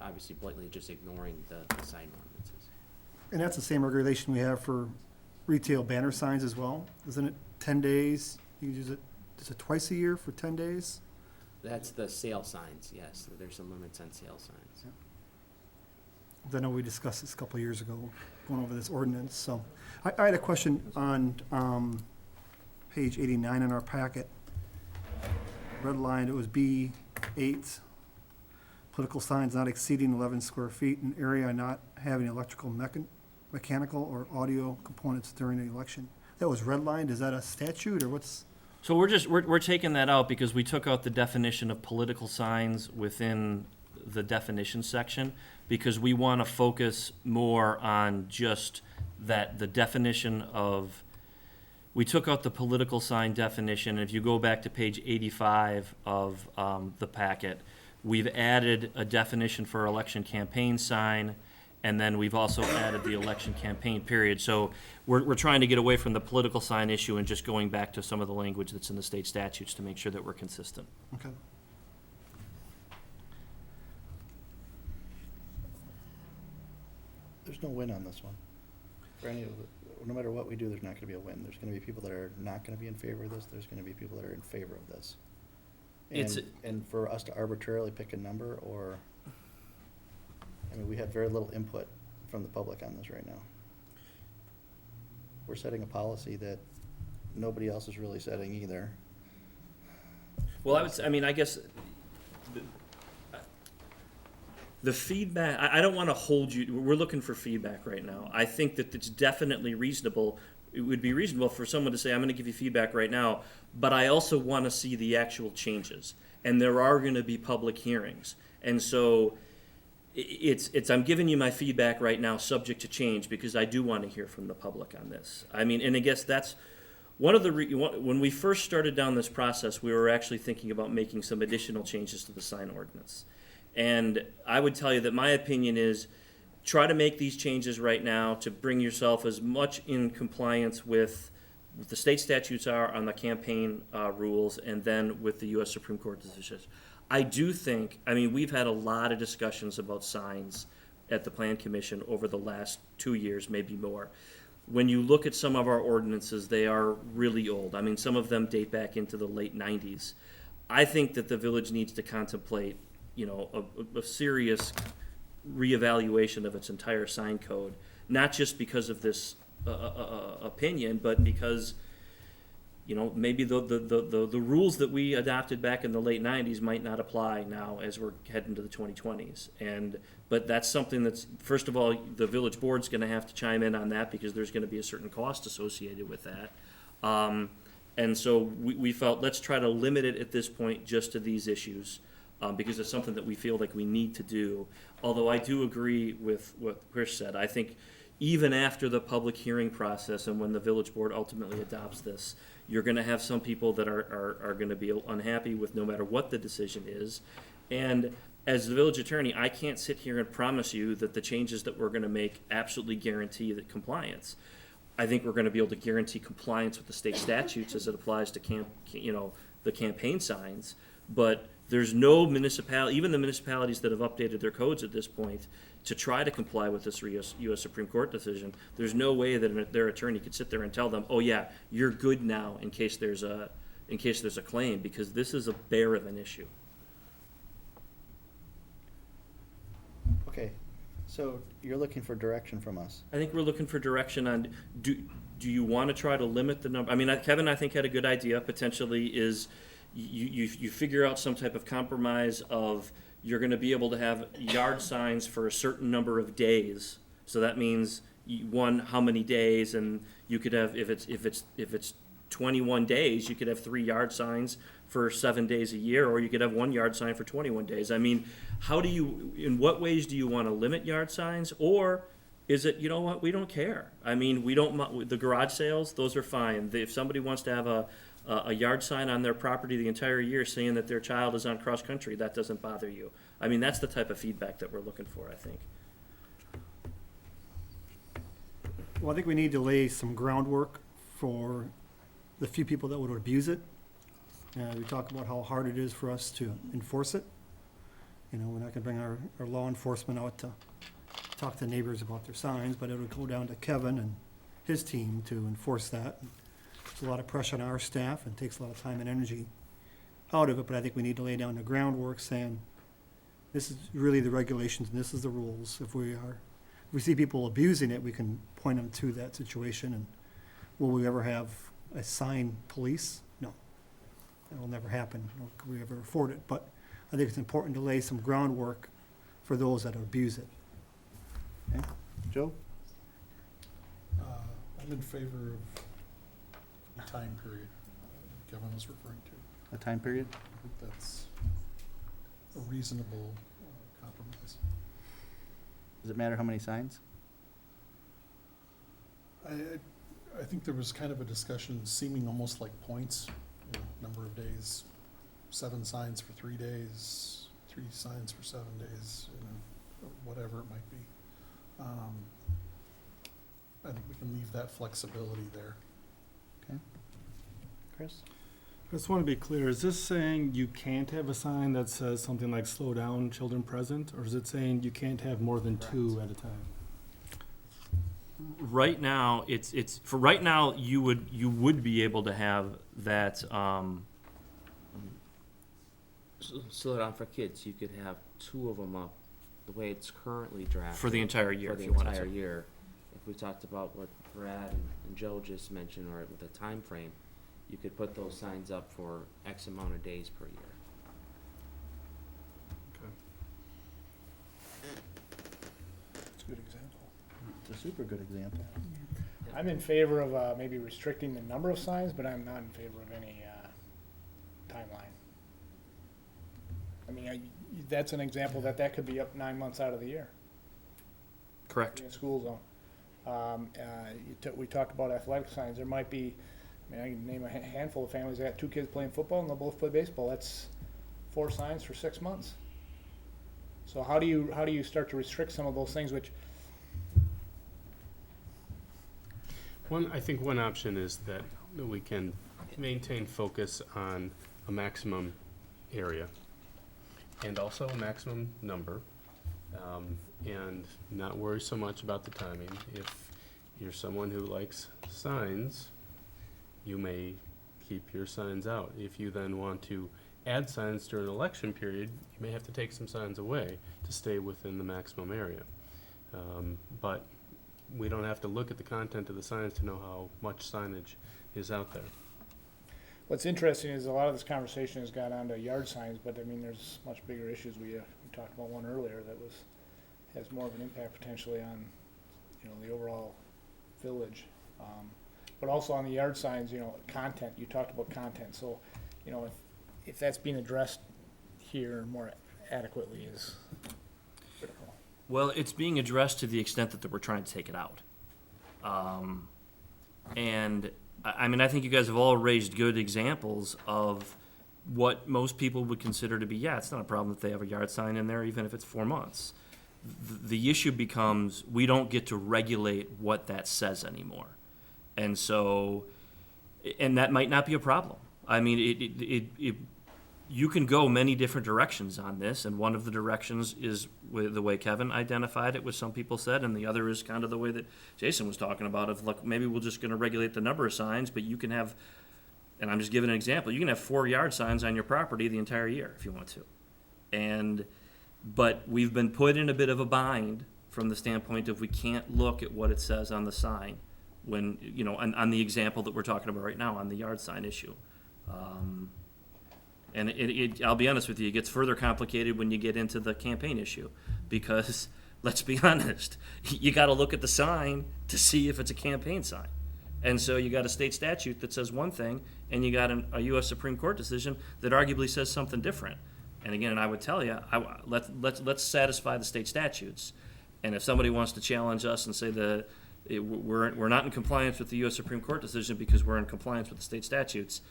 obviously blatantly just ignoring the sign ordinances. And that's the same regulation we have for retail banner signs as well, isn't it? 10 days, you use it, is it twice a year for 10 days? That's the sale signs, yes, there's some limits on sale signs. I know we discussed this a couple of years ago, going over this ordinance, so. I had a question on page 89 in our packet. Red line, it was B8, political signs not exceeding 11 square feet, in area not having electrical, mechanical, or audio components during the election. That was redlined, is that a statute, or what's? So we're taking that out because we took out the definition of political signs within the definition section, because we want to focus more on just that, the definition of, we took out the political sign definition, and if you go back to page 85 of the packet, we've added a definition for election campaign sign, and then we've also added the election campaign period. So we're trying to get away from the political sign issue and just going back to some of the language that's in the state statutes to make sure that we're consistent. Okay. There's no win on this one. For any of it, no matter what we do, there's not gonna be a win. There's gonna be people that are not gonna be in favor of this, there's gonna be people that are in favor of this. And for us to arbitrarily pick a number, or, I mean, we have very little input from the public on this right now. We're setting a policy that nobody else is really setting either. Well, I guess the feedback, I don't want to hold you, we're looking for feedback right now. I think that it's definitely reasonable. It would be reasonable for someone to say, I'm going to give you feedback right now, but I also want to see the actual changes. And there are going to be public hearings. And so it's I'm giving you my feedback right now, subject to change, because I do want to hear from the public on this. I mean, and I guess that's one of the, when we first started down this process, we were actually thinking about making some additional changes to the sign ordinance. And I would tell you that my opinion is, try to make these changes right now to bring yourself as much in compliance with what the state statutes are on the campaign rules, and then with the U.S. Supreme Court decisions. I do think, I mean, we've had a lot of discussions about signs at the Plan Commission over the last 2 years, maybe more. When you look at some of our ordinances, they are really old. I mean, some of them date back into the late 90s. I think that the village needs to contemplate, you know, a serious reevaluation of its entire sign code, not just because of this opinion, but because, you know, maybe the rules that we adopted back in the late 90s might not apply now as we're heading to the 2020s. But that's something that's, first of all, the village board's going to have to chime in on that because there's going to be a certain cost associated with that. And so we felt, let's try to limit it at this point just to these issues, because it's something that we feel like we need to do. Although I do agree with what Chris said. I think even after the public hearing process and when the village board ultimately adopts this, you're going to have some people that are going to be unhappy with no matter what the decision is. And as the village attorney, I can't sit here and promise you that the changes that we're going to make absolutely guarantee that compliance. I think we're going to be able to guarantee compliance with the state statutes as it applies to the campaign signs. But there's no municipality, even the municipalities that have updated their codes at this point to try to comply with this U.S. Supreme Court decision, there's no way that their attorney could sit there and tell them, oh yeah, you're good now in case there's a claim, because this is a bear of an issue. Okay, so you're looking for direction from us. I think we're looking for direction on, do you want to try to limit the number? I mean, Kevin, I think, had a good idea, potentially, is you figure out some type of compromise of, you're going to be able to have yard signs for a certain number of days. So that means how many days, and you could have, if it's 21 days, you could have 3 yard signs for 7 days a year, or you could have 1 yard sign for 21 days. I mean, in what ways do you want to limit yard signs? Or is it, you know what, we don't care. I mean, the garage sales, those are fine. If somebody wants to have a yard sign on their property the entire year saying that their child is on cross country, that doesn't bother you. I mean, that's the type of feedback that we're looking for, I think. Well, I think we need to lay some groundwork for the few people that would abuse it. We talk about how hard it is for us to enforce it. You know, we're not gonna bring our law enforcement out to talk to neighbors about their signs, but it would go down to Kevin and his team to enforce that. There's a lot of pressure on our staff and takes a lot of time and energy out of it, but I think we need to lay down the groundwork saying, this is really the regulations and this is the rules. If we see people abusing it, we can point them to that situation. And will we ever have a sign police? No, that will never happen, nor could we ever afford it. But I think it's important to lay some groundwork for those that abuse it. Okay. Joe? I'm in favor of the time period Kevin was referring to. A time period? I think that's a reasonable compromise. Does it matter how many signs? I think there was kind of a discussion seeming almost like points, you know, number of days, 7 signs for 3 days, 3 signs for 7 days, you know, whatever it might be. I think we can leave that flexibility there. Okay. Chris? I just want to be clear, is this saying you can't have a sign that says something like slow down, children present, or is it saying you can't have more than 2 at a time? Right now, for right now, you would be able to have that, Slow down for kids, you could have 2 of them up, the way it's currently drafted. for the entire year, For if the you wanted entire to. year. If we talked about what Brad and Joe just mentioned, or with the time frame, you could put those signs up for X amount of days per year. It's a good example. It's a super good example. I'm in favor of maybe restricting the number of signs, but I'm not in favor of any timeline. I mean, that's an example that could be up 9 months out of the year. Correct. In a school zone. We talked about athletic signs. There might be, I mean, I can name a handful of families that have 2 kids playing football and they'll both play baseball. That's 4 signs for 6 months. So how do you start to restrict some of those things which? I think one option is that we can maintain focus on a maximum area and also a maximum number, and not worry so much about the timing. If you're someone who likes signs, you may keep your signs out. If you then want to add signs during an election period, you may have to take some signs away to stay within the maximum area. But we don't have to look at the content of the signs to know how much signage is out there. What's interesting is a lot of this conversation has gone on to yard signs, but I mean, there's much bigger issues. We talked about one earlier that has more of an impact potentially on, the overall village. But also on the yard signs, content, you talked about content. So, if that's being addressed here more adequately is critical. Well, it's being addressed to the extent that we're trying to take it out. And I mean, I think you guys have all raised good examples of what most people would consider to be, it's not a problem if they have a yard sign in there, even if it's 4 months. The issue becomes we don't get to regulate what that says anymore. And so, and that might not be a problem. I mean, you can go many different directions on this, and one of the directions is with the way Kevin identified it, which some people said, and the other is kind of the way that Jason was talking about, of like, maybe we're just gonna regulate the number of signs, but you can have, and I'm just giving an example, you can have 4 yard signs on your property the entire year if you want to. But we've been put in a bit of a bind from the standpoint of we can't look at what it says on the sign when, on the example that we're talking about right now, on the yard sign issue. And I'll be honest with you, it gets further complicated when you get into the campaign issue, because let's be honest, you got to look at the sign to see if it's a campaign sign. And so you got a state statute that says one thing, and you got a U.S. Supreme Court decision that arguably says something different. And again, I would tell you, let's satisfy the state statutes. And if somebody wants to challenge us and say that we're not in compliance with the U.S. Supreme Court decision because we're in compliance with the state statutes,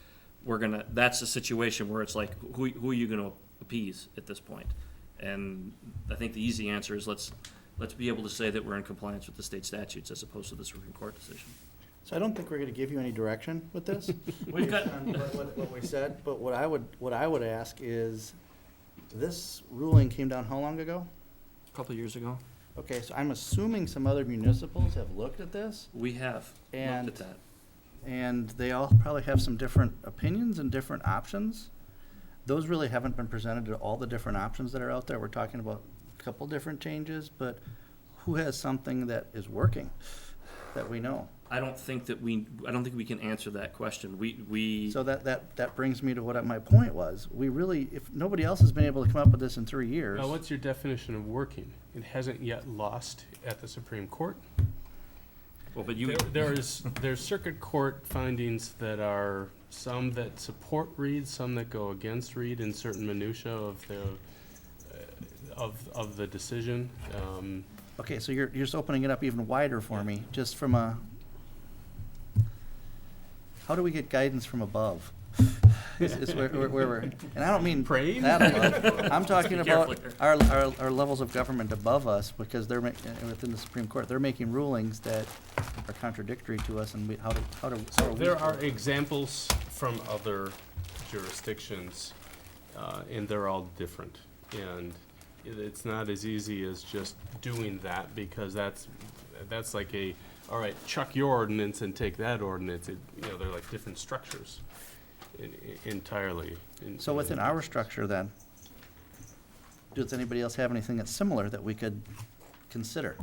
that's a situation where it's like, who are you going to appease at this point? And I think the easy answer is let's be able to say that we're in compliance with the state statutes as opposed to the Supreme Court decision. So I don't think we're gonna give you any direction with this. We've got- on what we said, but what I would ask is, this ruling came down how long ago? A couple of years ago, Okay, so I'm assuming some other municipals have looked at this, we have And- looked at that. and they all probably have some different opinions and different options. Those really haven't been presented to all the different options that are out there. We're talking about a couple different changes, but who has something that is working that we know? I don't think we can answer that question. We So that brings me to what my point was. We really, if nobody else has been able to come up with this in 3 years. Now, what's your definition of working? It hasn't yet lost at the Supreme Court. well, but you There's circuit court findings that are some that support Reed, some that go against Reed in certain minutia of the decision. Okay, so you're just opening it up even wider for me, just from a, how do we get guidance from above? Is where we're, and I don't mean Praying? that above. I'm talking be about careful our levels of government above us, because they're within the Supreme Court, they're making rulings that are contradictory to us, and how do we? There are examples from other jurisdictions, and they're all different. And it's not as easy as just doing that, because that's like all right, chuck your ordinance and take that ordinance. They're like different structures entirely. So within our structure then, does anybody else have anything that's similar that we could consider?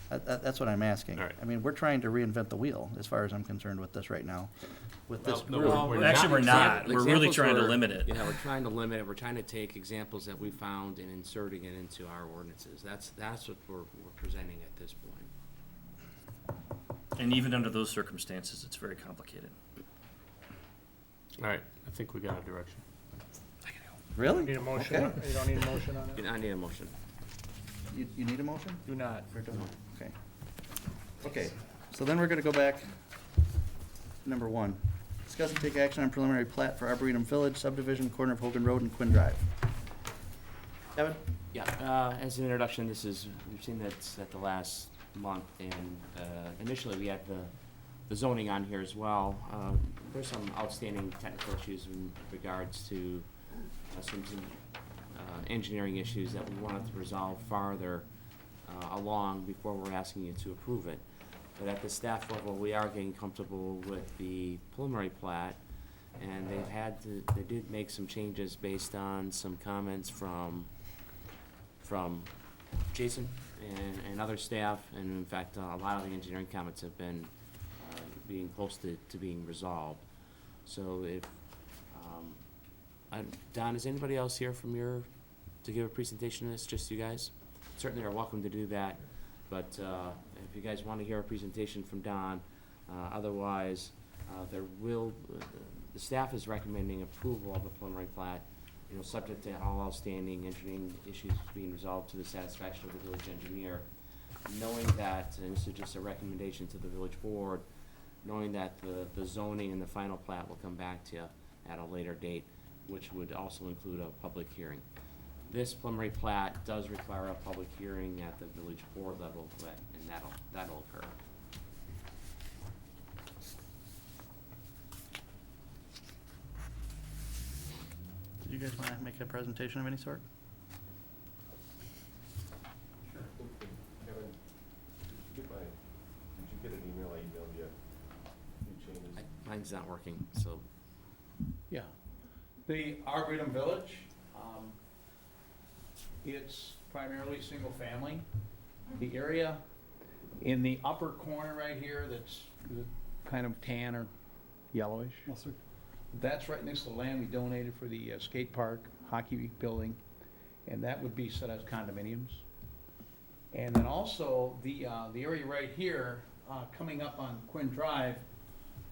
That's what I'm asking. All right. I mean, we're trying to reinvent the wheel, as far as I'm concerned with this right now. With this Well, no, rule. we're actually, we're not. Example- We're really examples trying to were- limit it. Yeah, we're trying to limit it. We're trying to take examples that we found and inserting it into our ordinances. That's what we're presenting at this point. and even under those circumstances, it's very complicated. All right, I think we got a direction. Really? Need a motion? Okay. You don't need a motion on it? I need a motion. You need a motion? Do not. Okay. Okay, so then we're gonna go back, number 1. Discuss and take action on preliminary plat for Arboretum Village subdivision, corner of Hogan Road and Quinn Drive. Kevin? Yeah, as an introduction, we've seen that at the last month, and initially we had the zoning on here as well. there's some outstanding technical issues in regards to some engineering issues that we wanted to resolve farther along before we're asking you to approve it. But at the staff level, we are getting comfortable with the preliminary plat, and they did make some changes based on some comments from Jason and other staff, and in fact, a lot of the engineering comments have been being close to being resolved. So if, Don, is anybody else here to give a presentation on this, just you guys? Certainly are welcome to do that, but if you guys want to hear a presentation from Don, otherwise, the staff is recommending approval of the preliminary plat, subject to all outstanding engineering issues being resolved to the satisfaction of the village engineer. Knowing that, and this is just a recommendation to the village board, knowing that the zoning and the final plat will come back to you at a later date, which would also include a public hearing. This preliminary plat does require a public hearing at the village board level, and that'll occur. Do you guys want to make a presentation of any sort? Sure. Kevin, did you get an email I emailed you? Few changes? Mine's not working, so. Yeah. The Arboretum Village, it's primarily single family. The area in the upper corner right here that's kind of tan or yellowish, Mustard. that's right next to the land we donated for the skate park, hockey building, and that would be set as condominiums. And then also the area right here, coming up on Quinn Drive,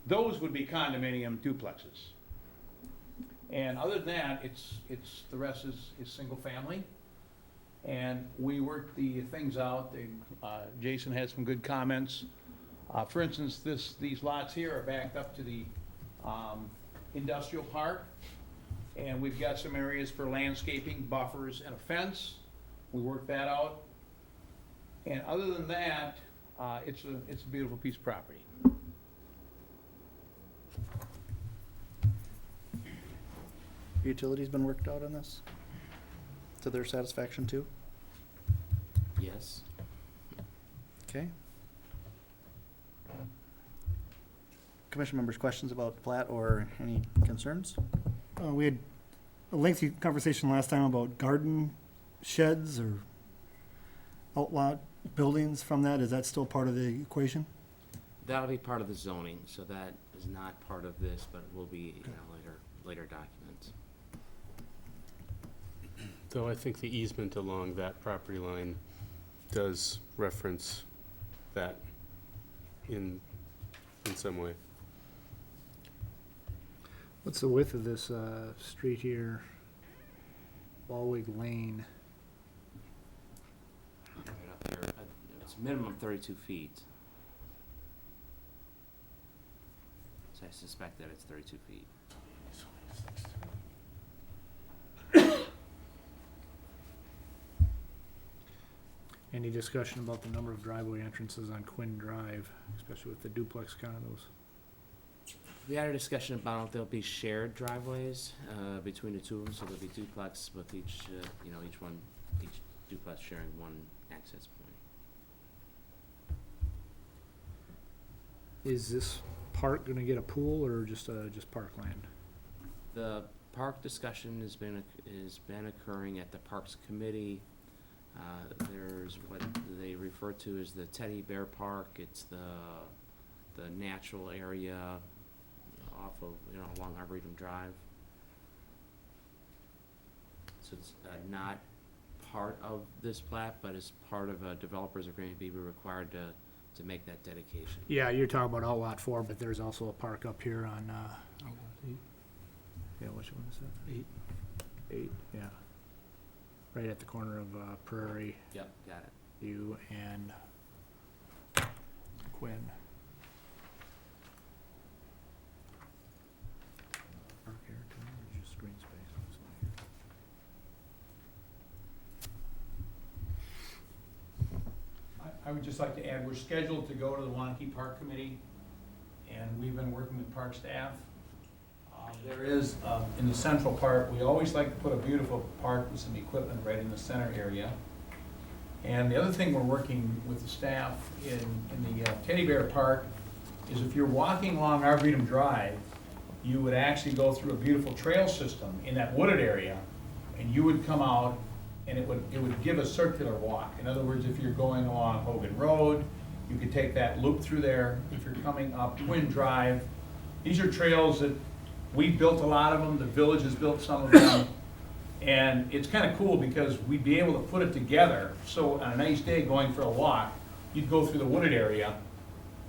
those would be condominium duplexes. And other than that, the rest is single family. And we worked the things out. Jason had some good comments. For instance, these lots here are backed up to the industrial park, and we've got some areas for landscaping, buffers, and a fence. We worked that out. And other than that, it's a beautiful piece of property. Utilities been worked out on this? To their satisfaction too? Yes. Okay. Commission members, questions about the plat or any concerns? We had a lengthy conversation last time about garden sheds or outlot buildings from that. Is that still part of the equation? That'll be part of the zoning, so that is not part of this, but it will be in a later documents. Though I think the easement along that property line does reference that in some way. What's the width of this street here? Ballwig Lane. Right up here, it's minimum 32 feet. So I suspect that it's 32 feet. Any discussion about the number of driveway entrances on Quinn Drive, especially with the duplex condos? We had a discussion about there'll be shared driveways between the two of them, so there'll be duplex with each duplex sharing one access point. Is this park gonna get a pool or just parkland? The park discussion has been occurring at the Parks Committee. There's what they refer to as the Teddy Bear Park. It's the natural area off of, along Arboretum Drive. So it's not part of this plat, but as part of developers are going to be required to make that dedication. Yeah, you're talking about Outlot 4, but there's also a park up here on, yeah, which one is that? 8, yeah. Right at the corner of Prairie Yep, got it. View and Quinn. Park here, too, or just green space? I would just like to add, we're scheduled to go to the Waunakee Park Committee, and we've been working with park staff There is, in the central part, we always like to put a beautiful park with some equipment right in the center area. And the other thing we're working with the staff in the Teddy Bear Park is if you're walking along Arboretum Drive, you would actually go through a beautiful trail system in that wooded area, and you would come out, and it would give a circular walk. In other words, if you're going along Hogan Road, you could take that loop through there. If you're coming up Twin Drive, these are trails that we built a lot of them, the village has built some of them. And it's kind of cool because we'd be able to put it together. So on a nice day going for a walk, you'd go through the wooded area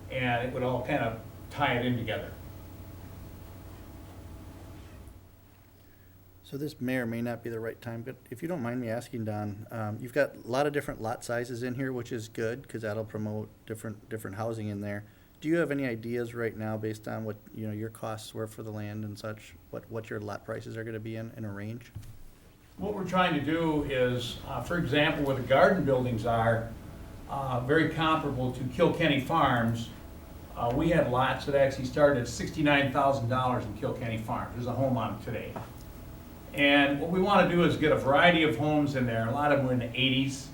and it would all kind of tie it in together. So this may or may not be the right time, but if you don't mind me asking, Don, you've got a lot of different lot sizes in here, which is good, because that'll promote different housing in there. Do you have any ideas right now, based on what, you know, your costs were for the land and such, what your lot prices are gonna be in a range? What we're trying to do is, for example, where the garden buildings are, very comparable to Kilkenny Farms, we had lots that actually started at $69,000 in Kilkenny Farms. There's a home on it today. And what we want to do is get a variety of homes in there. A lot of them were in the 80s.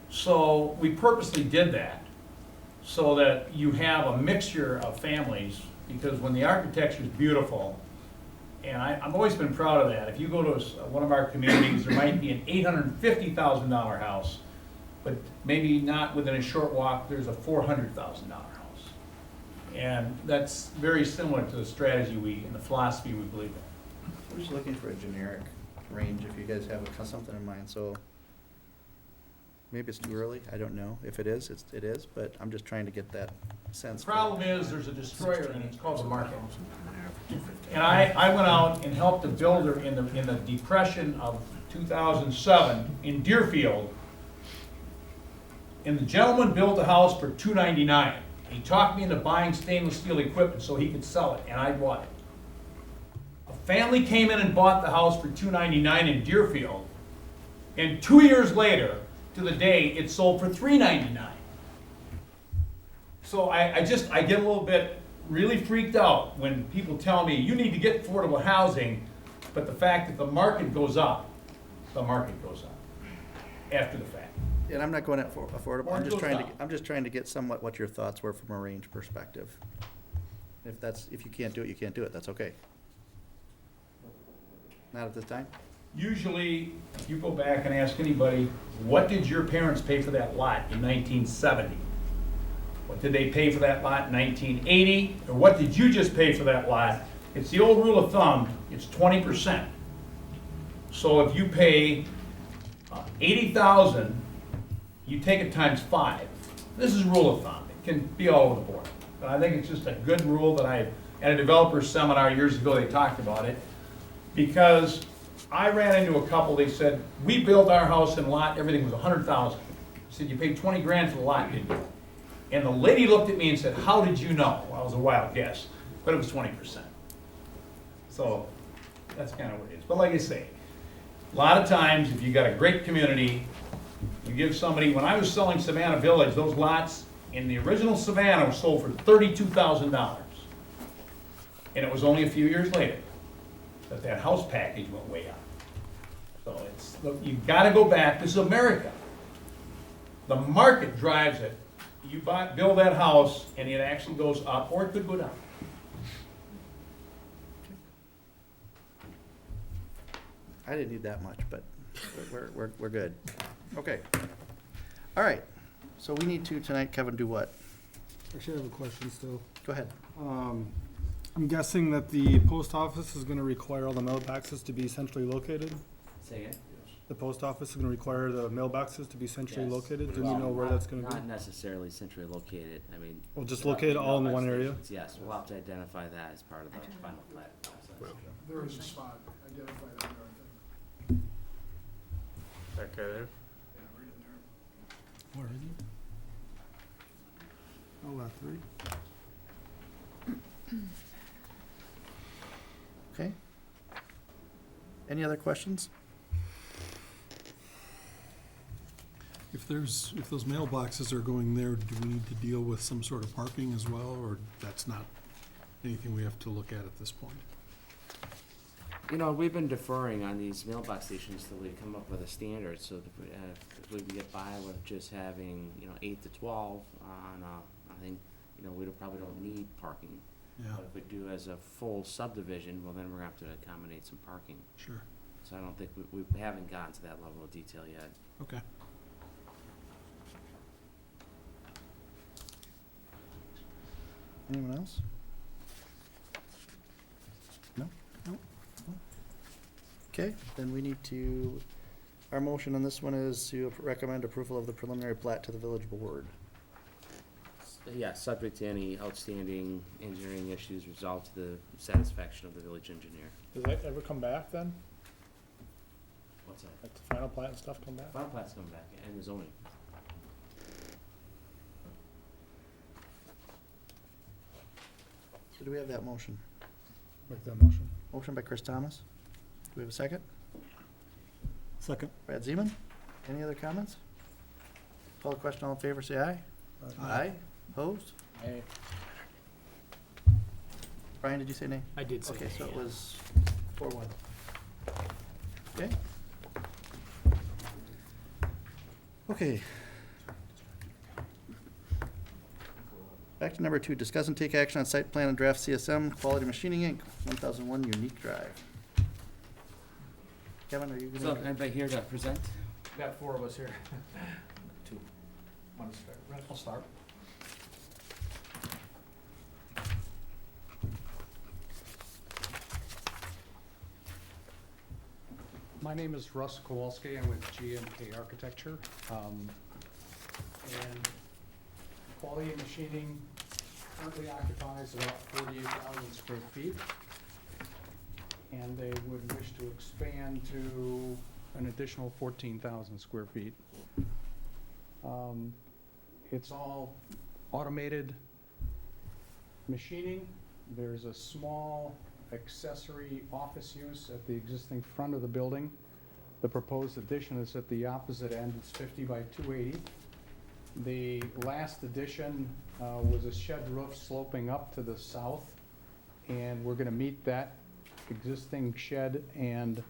So we purposely did that so that you have a mixture of families, because when the architecture is beautiful, and I've always been proud of that. If you go to one of our communities, there might be an $850,000 house, but maybe not within a short walk, there's a $400,000 house. And that's very similar to the strategy and the philosophy we believe in. We're just looking for a generic range, if you guys have something in mind, so maybe it's too early, I don't know. If it is, it is, but I'm just trying to get that sense. The problem is, there's a destroyer and it's called the market. And I went out and helped a builder in the depression of 2007 in Deerfield. And the gentleman built a house for $299. He talked me into buying stainless steel equipment so he could sell it, and I bought it. A family came in and bought the house for $299 in Deerfield, and 2 years later, to the day, it sold for $399. So I get a little bit really freaked out when people tell me, you need to get affordable housing, but the fact that the market goes up after the fact. And I'm not going at affordable, Or it goes down. I'm just trying to get somewhat what your thoughts were from a range perspective. If you can't do it, you can't do it, that's okay. Not at this time? Usually, if you go back and ask anybody, what did your parents pay for that lot in 1970? What did they pay for that lot in 1980? Or what did you just pay for that lot? It's the old rule of thumb, it's 20%. So if you pay $80,000, you take it times 5. This is a rule of thumb. It can be all over the board. But I think it's just a good rule that at a developer's seminar years ago, they talked about it. Because I ran into a couple, they said, we built our house and lot, everything was $100,000. I said, you paid 20 grand for the lot, didn't you? And the lady looked at me and said, how did you know? Well, it was a wild guess, but it was 20%. So that's kind of what it is. But like I say, a lot of times, if you got a great community, you give somebody, when I was selling Savannah Village, those lots in the original Savannah were sold for $32,000. And it was only a few years later that house package went way up. So look, you gotta go back, this is America. The market drives it. You build that house and it actually goes up, or it could go down. I didn't need that much, but we're good. Okay. All right. So we need to tonight, Kevin, do what? Actually, I have a question still. Go ahead. I'm guessing that the post office is gonna require all the mailboxes to be centrally located? Say again? The post office is gonna require the mailboxes to be centrally Yes. located? Do we Well, know where that's gonna be? Not necessarily centrally located, I mean. Well, just there are located all in mailbox one area? stations. Yes, we'll have to identify that as part of the final plat process. There is a spot identified on there, I think. Back there. Yeah, right in there. Where is it? Oh, lot 3. Okay. Any other questions? If those mailboxes are going there, do we need to deal with some sort of parking as well, or that's not anything we have to look at this point? You know, we've been deferring on these mailbox stations till we come up with a standard, so if we can get by with just having, 8 to 12 on, I think, we probably don't need parking. Yeah, But if we do as a full subdivision, well, then we're gonna have to accommodate some parking. sure, So I don't think, we haven't gotten to that level of detail yet. okay. Anyone else? No? No? Okay, then we need to, our motion on this one is to recommend approval of the preliminary plat to the village board. Yeah, subject to any outstanding engineering issues resolved to the satisfaction of the village engineer. Does that ever come back then? What's that? Like the final plat and stuff come back? Final plat's coming back, and the zoning. So do we have that motion? Make that motion. Motion by Chris Thomas. Do we have a second? Second. Brad Zeman. Any other comments? Call the question, all in favor, say aye. Aye. Opposed? Hey, Brian, did you say nay? I did say. Okay, so it was 4-1. Okay. Okay. Back to number 2, discuss and take action on site plan and draft CSM, Quality Machining Inc., 1001 Unique Drive. Kevin, are you So, gonna? anybody here to present? Got 4 of us here. 2. Want to start? I'll start. My name is Russ Kowalski. I'm with GMK Architecture. And Quality Machining currently occupies about 48,000 square feet. And they would wish to expand to an additional 14,000 square feet. It's all automated machining. There's a small accessory office use at the existing front of the building. The proposed addition is at the opposite end. It's 50 by 280. The last addition was a shed roof sloping up to the south, and we're going to meet that existing shed and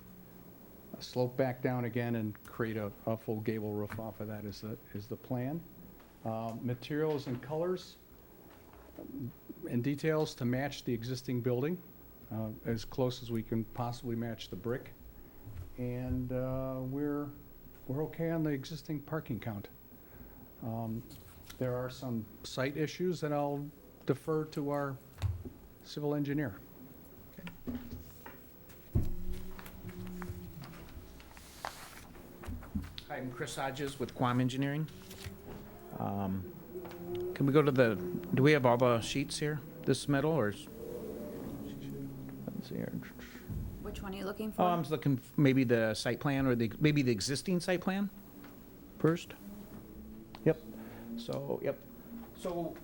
slope back down again and create a full gable roof off of that is the plan. Materials and colors and details to match the existing building, as close as we can possibly match the brick. And we're okay on the existing parking count. There are some site issues that I'll defer to our civil engineer. Hi, I'm Chris Hodges with Quam Engineering. Can we go to do we have all the sheets here, this metal, or? Let's see here. Which one are you looking Oh, for? I'm just looking, maybe the site plan, or maybe the existing site plan first? Yep, so, So,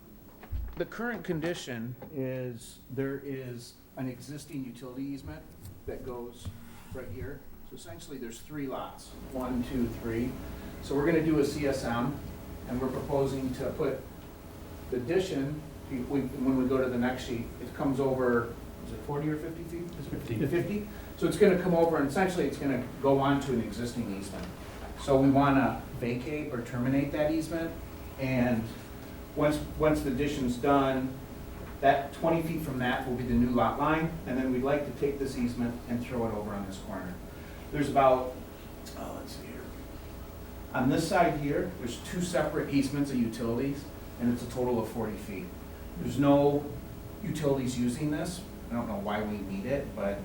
the current condition is, there is an existing utility easement that goes right here. So essentially, there's 3 lots, 1, 2, 3. So we're gonna do a CSM, and we're proposing to put the addition, when we go to the next sheet, it comes over, is it 40 or 50 feet? 50. 50? So it's gonna come over, and essentially, it's gonna go onto an existing easement. So we wanna vacate or terminate that easement, and once the addition's done, that 20 feet from that will be the new lot line, and then we'd like to take this easement and throw it over on this corner. There's about, let's see here. On this side here, there's 2 separate easements of utilities, and it's a total of 40 feet. There's no utilities using this. I don't know why we need it, but,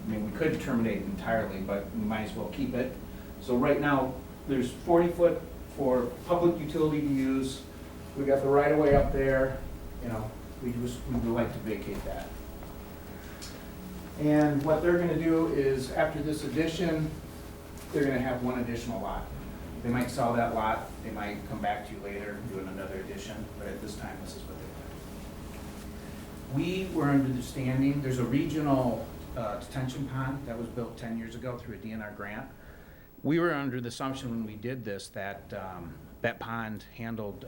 I mean, we could terminate it entirely, but we might as well keep it. So right now, there's 40 foot for public utility to use. We got the right of way up there, we would like to vacate that. And what they're gonna do is, after this addition, they're gonna have 1 additional lot. They might sell that lot, they might come back to you later doing another addition, but at this time, this is what they're doing. We were under the understanding, there's a regional detention pond that was built 10 years ago through a DNR grant. We were under the assumption when we did this that that pond handled,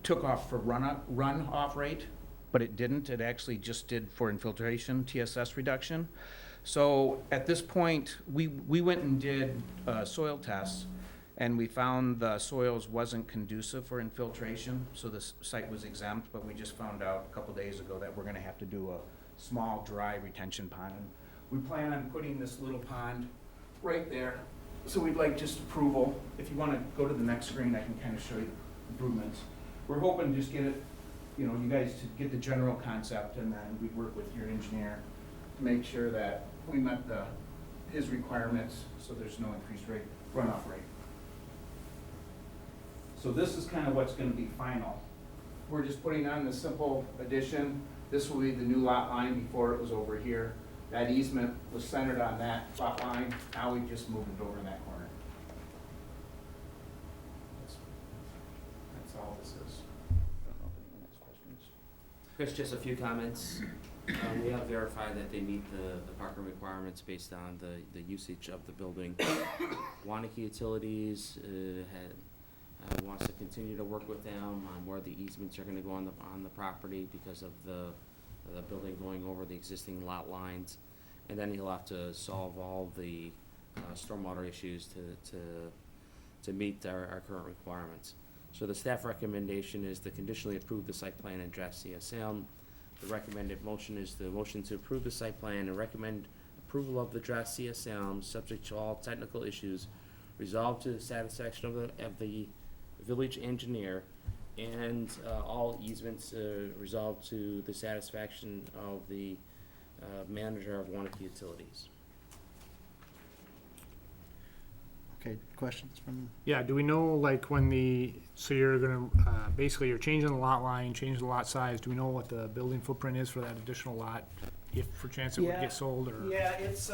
took off for runoff rate, but it didn't. It actually just did for infiltration, TSS reduction. So at this point, we went and did soil tests, and we found the soils wasn't conducive for infiltration, so the site was exempt, but we just found out a couple days ago that we're gonna have to do a small dry retention pond. And we plan on putting this little pond right there, so we'd like just approval. If you wanna go to the next screen, I can kinda show you the improvements. We're hoping to just get it, you guys to get the general concept, and then we'd work with your engineer to make sure that we met his requirements, so there's no increased runoff rate. So this is kind of what's gonna be final. We're just putting on the simple addition. This will be the new lot line. Before it was over here. That easement was centered on that lot line. Now we just moved it over in that corner. That's all this is. I don't know if anyone has questions. Chris, just a few comments. We have verified that they meet the parking requirements based on the usage of the building. Waunakee Utilities wants to continue to work with them on where the easements are gonna go on the property because of the building going over the existing lot lines. And then he'll have to solve all the stormwater issues to meet our current requirements. So the staff recommendation is to conditionally approve the site plan and draft CSM. The recommended motion is the motion to approve the site plan and recommend approval of the draft CSM, subject to all technical issues resolved to the satisfaction of the village engineer, and all easements resolved to the satisfaction of the manager of Waunakee Utilities. Okay, questions from, Yeah, do we know, like, so you're gonna, basically you're changing the lot line, changing the lot size, do we know what the building footprint is for that additional lot? If per chance it would Yeah, get sold, or Yeah, it's,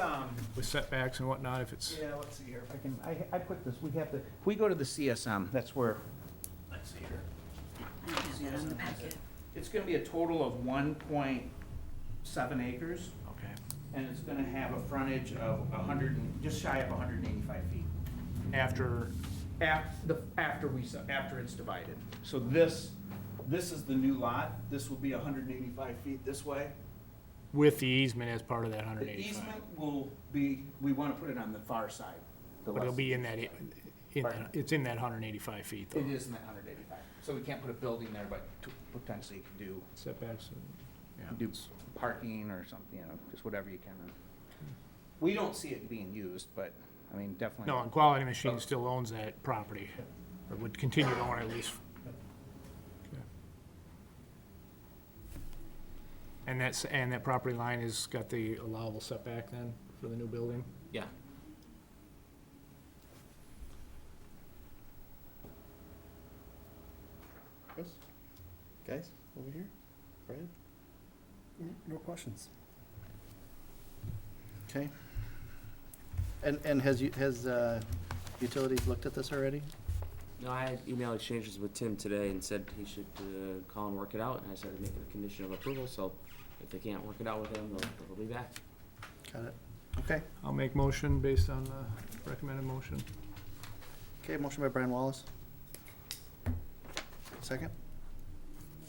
with setbacks and whatnot, if it's, yeah, let's see here if I can, I put this, if we go to the CSM, that's where, let's see here. I have that on the packet. It's gonna be a total of 1.7 acres, okay, and it's gonna have a frontage of just shy of 185 feet. after, After it's divided. So this is the new lot. This will be 185 feet this way. with the easement as part of that hundred The and eighty-five? easement will be, we want to put it on the far side. But it'll be in that, it's in that hundred and eighty-five feet, though. It is in that 185. So we can't put a building there, but potentially could do, Setbacks, and, yeah. do parking or something, just whatever you can. We don't see it being used, but, I mean, definitely. No, and Quality Machine still owns that property, or would continue to own it at least. Okay. And that property line has got the allowable setback then for the new building? Yeah. Chris? Guys, over here? Brad? No questions. Okay. And has utilities looked at this already? No, I had email exchanges with Tim today and said he should call and work it out, and I said I'd make it a condition of approval, so if they can't work it out with him, they'll be back. Got it. Okay. I'll make motion based on the recommended motion. Okay, motion by Brian Wallace. Second?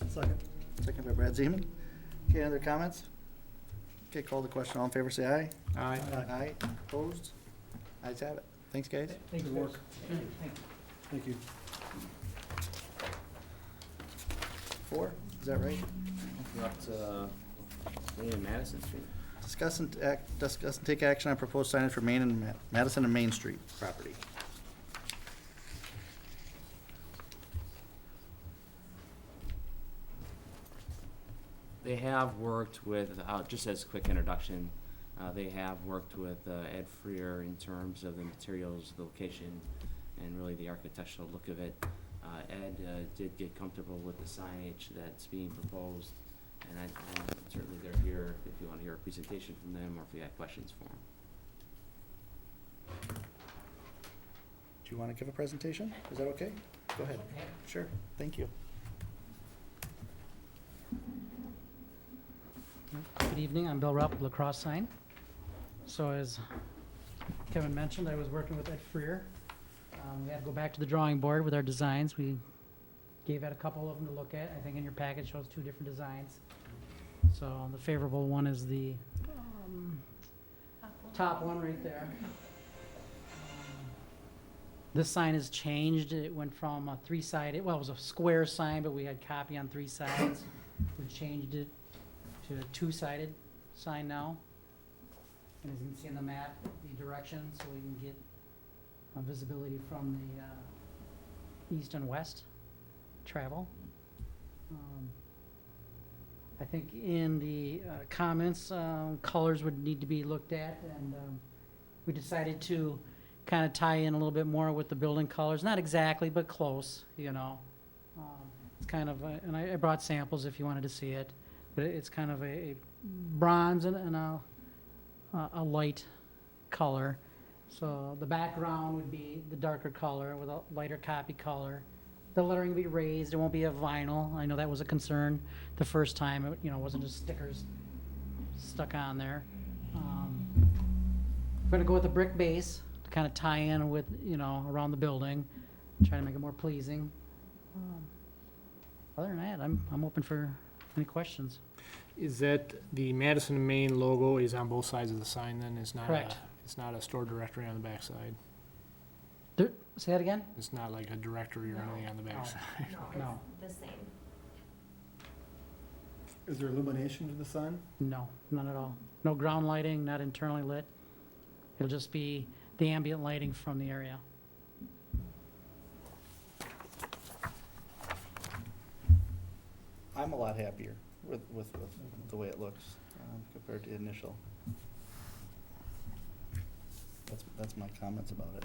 Second. Second by Brad Zeman. Okay, other comments? Okay, call the question. All in favor, say aye. Aye. Aye. Opposed? Ayes have it. Thanks, guys. Good work. Thank you. 4, is that right? We're up to Main and Madison Street. Discuss and take action on proposed signage for Madison and Main Street property. They have worked with, just as a quick introduction, they have worked with Ed Freer in terms of the materials, the location, and really the architectural look of it. Ed did get comfortable with the signage that's being proposed, and certainly they're here if you want to hear a presentation from them or if you have questions for them. Do you want to give a presentation? Is that okay? Go ahead. Sure, thank you. Good evening, I'm Bill Rupp with La Crosse Sign. So as Kevin mentioned, I was working with Ed Freer. We had to go back to the drawing board with our designs. We gave Ed a couple of them to look at. I think in your package shows 2 different designs. So the favorable one is the top one right there. This sign has changed. It went from a three-sided, well, it was a square sign, but we had copy on 3 sides. We changed it to a 2-sided sign now. And as you can see on the map, the direction, so we can get visibility from the east and west travel. I think in the comments, colors would need to be looked at, and we decided to kind of tie in a little bit more with the building colors. Not exactly, but close, you know. It's kind of, and I brought samples if you wanted to see it, but it's kind of a bronze and a light color. So the background would be the darker color with a lighter copy color. The lettering will be raised, it won't be a vinyl. I know that was a concern the first time, it, you know, wasn't just stickers stuck on there. We're gonna go with a brick base to kind of tie in with, you know, around the building, try to make it more pleasing. Other than that, I'm open for any questions. Is that the Madison and Maine logo is on both sides of the sign then? It's not Correct. It's not a store directory on the backside? Say that again? It's not like a directory or anything on the backside? No, The same. Is there illumination to the sign? no, none at all. No ground lighting, not internally lit. It'll just be the ambient lighting from the area. I'm a lot happier with the way it looks compared to the initial. That's my comments about it.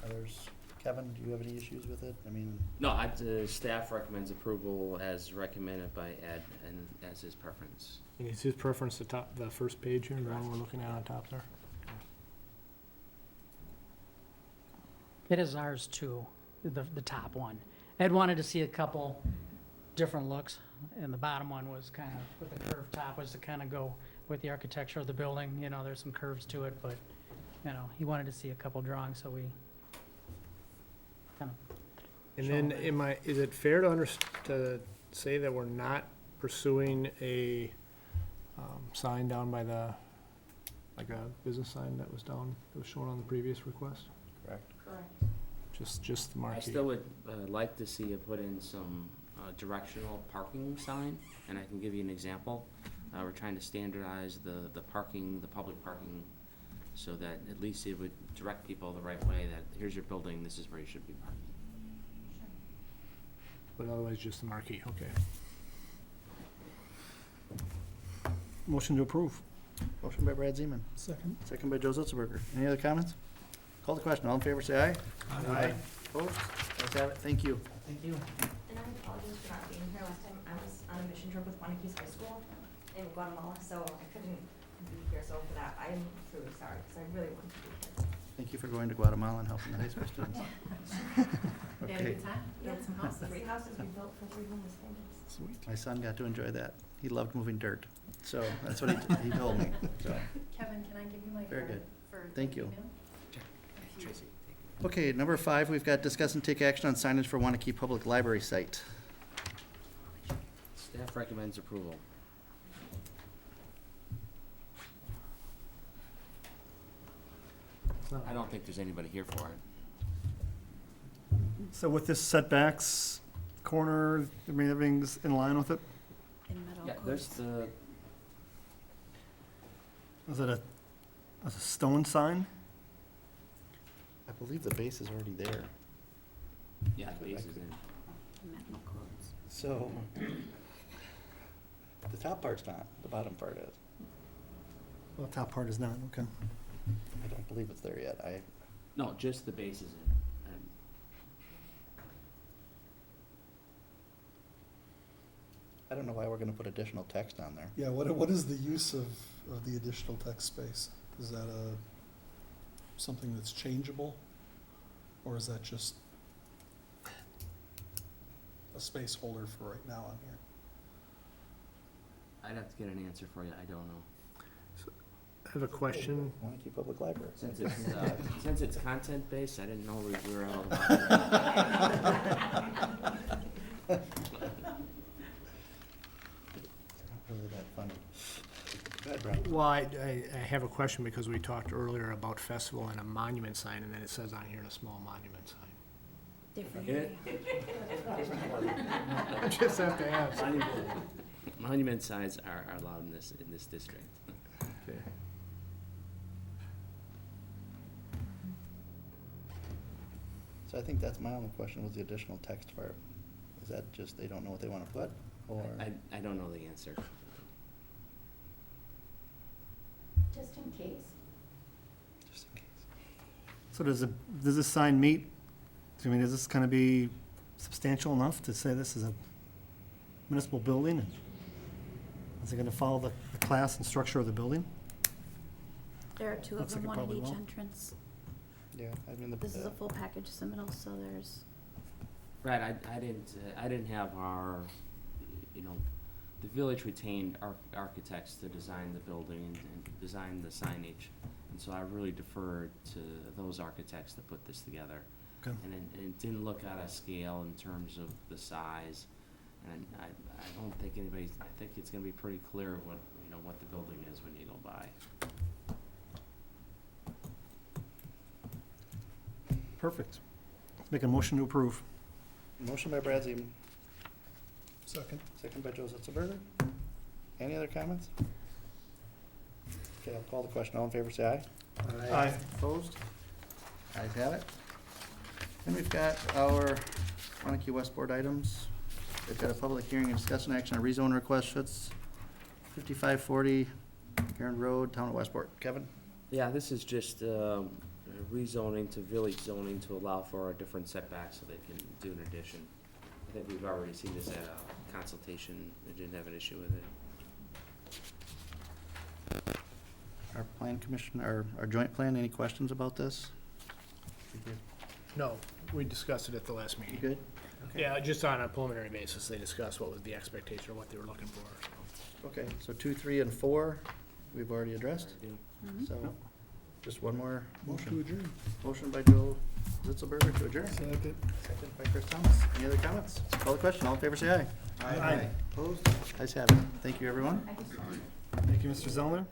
Others, Kevin, do you have any issues with it? I mean, No, the staff recommends approval as recommended by Ed and as his preference. And is his preference the first page here, the one we're looking at on top there? It is ours too, the top one. Ed wanted to see a couple different looks, and the bottom one was kind of, with the curved top, was to kind of go with the architecture of the building. You know, there's some curves to it, but, you know, he wanted to see a couple drawings, so we kind of. And show then him. is it fair to say that we're not pursuing a sign down by like a business sign that was shown on the previous request? correct. Correct. Just the marquee? I still would like to see you put in some directional parking sign, and I can give you an example. We're trying to standardize the parking, the public parking, so that at least it would direct people the right way, that here's your building, this is where you should be parking. But otherwise, just the marquee, okay. Motion to approve. Motion by Brad Zeman. Second. Second by Joe Zutzelberger. Any other comments? Call the question. All in favor, say aye. Aye. Opposed? Ayes have it. Thank you. Thank you. And I apologize for not being here last time. I was on a mission trip with Waunakee High School in Guatemala, so I couldn't be here. So for that, I'm truly sorry, because I really wanted to be here. Thank you for going to Guatemala and helping the high school students. You had a Okay. good time? We had some houses. 3 houses we built for 3 homeless families. Sweet. My son got to enjoy that. He loved moving dirt. So that's what he told me. So, Kevin, can I give you my Very card good. for Thank you. email? Tracy. okay, number 5, we've got discuss and take action on signage for Waunakee Public Library site. Staff recommends approval. I don't think there's anybody here for it. So with this setbacks, corner, I mean, everything's in line with it? In metal Yeah, there's the, Is it a stone sign? I believe the base is already there. yeah, the base is in. Metal codes. So the top part's not, the bottom part is. Well, the top part is not, okay. I don't believe it's there yet. No, just the base is in. I don't know why we're gonna put additional text on there. Yeah, what is the use of the additional text space? Is that something that's changeable? Or is that just a space holder for right now on here? I'd have to get an answer for you, I don't know. I have a question. Waunakee Public Library. Since it's content-based, I didn't know we were all about Not really that funny. Go ahead, Brad. Well, I have a question because we talked earlier about festival and a monument sign, and then it says on here a small monument sign. Different. Just have to ask. Monument signs are allowed in this district. Okay. So I think that's my only question, was the additional text part. Is that just they don't know what they want to put, or? I don't know the answer. Just in case. Just in case. So does this sign meet, I mean, is this gonna be substantial enough to say this is a municipal building? And is it gonna follow the class and structure of the building? There are two of Looks them, like it one at probably each will. entrance. Yeah, I mean, This is a full package submittal, so there's, Right, I didn't have our, the village retained architects to design the building and design the signage. And so I really deferred to those architects to put this together. Okay. And it didn't look out of scale in terms of the size. And I don't think I think it's gonna be pretty clear what the building is when you go by. Perfect. Let's make a motion to approve. Motion by Brad Zeman, Second. second by Joe Zitzelberger. Any other comments? Okay, I'll call the question. All in favor, say aye. Aye. Opposed? Ayes have it. Then we've got our Waunakee West Board items. We've got a public hearing and discussion action on rezone request, Schutz 5540 Aaron Road, Town of Westport. Kevin? Yeah, this is just rezoning to village zoning to allow for a different setback so they can do an addition. I think we've already seen this at a consultation. They didn't have an issue with it. Our plan commission, our joint plan, any questions about this? No, we discussed it at the last You meeting. good? Okay. Yeah, just on a preliminary basis, they discussed what was the expectation or what they were looking for. Okay, so 2, 3, and 4, we've already addressed. So, just one more Motion motion. to adjourn. Motion by Joe Zitzelberger to adjourn. Second. Second by Chris Thomas. Any other comments? Call the question. All in favor, say aye. Aye. Opposed? Ayes have it. Thank you, everyone. Thank you, Mr. Zellner.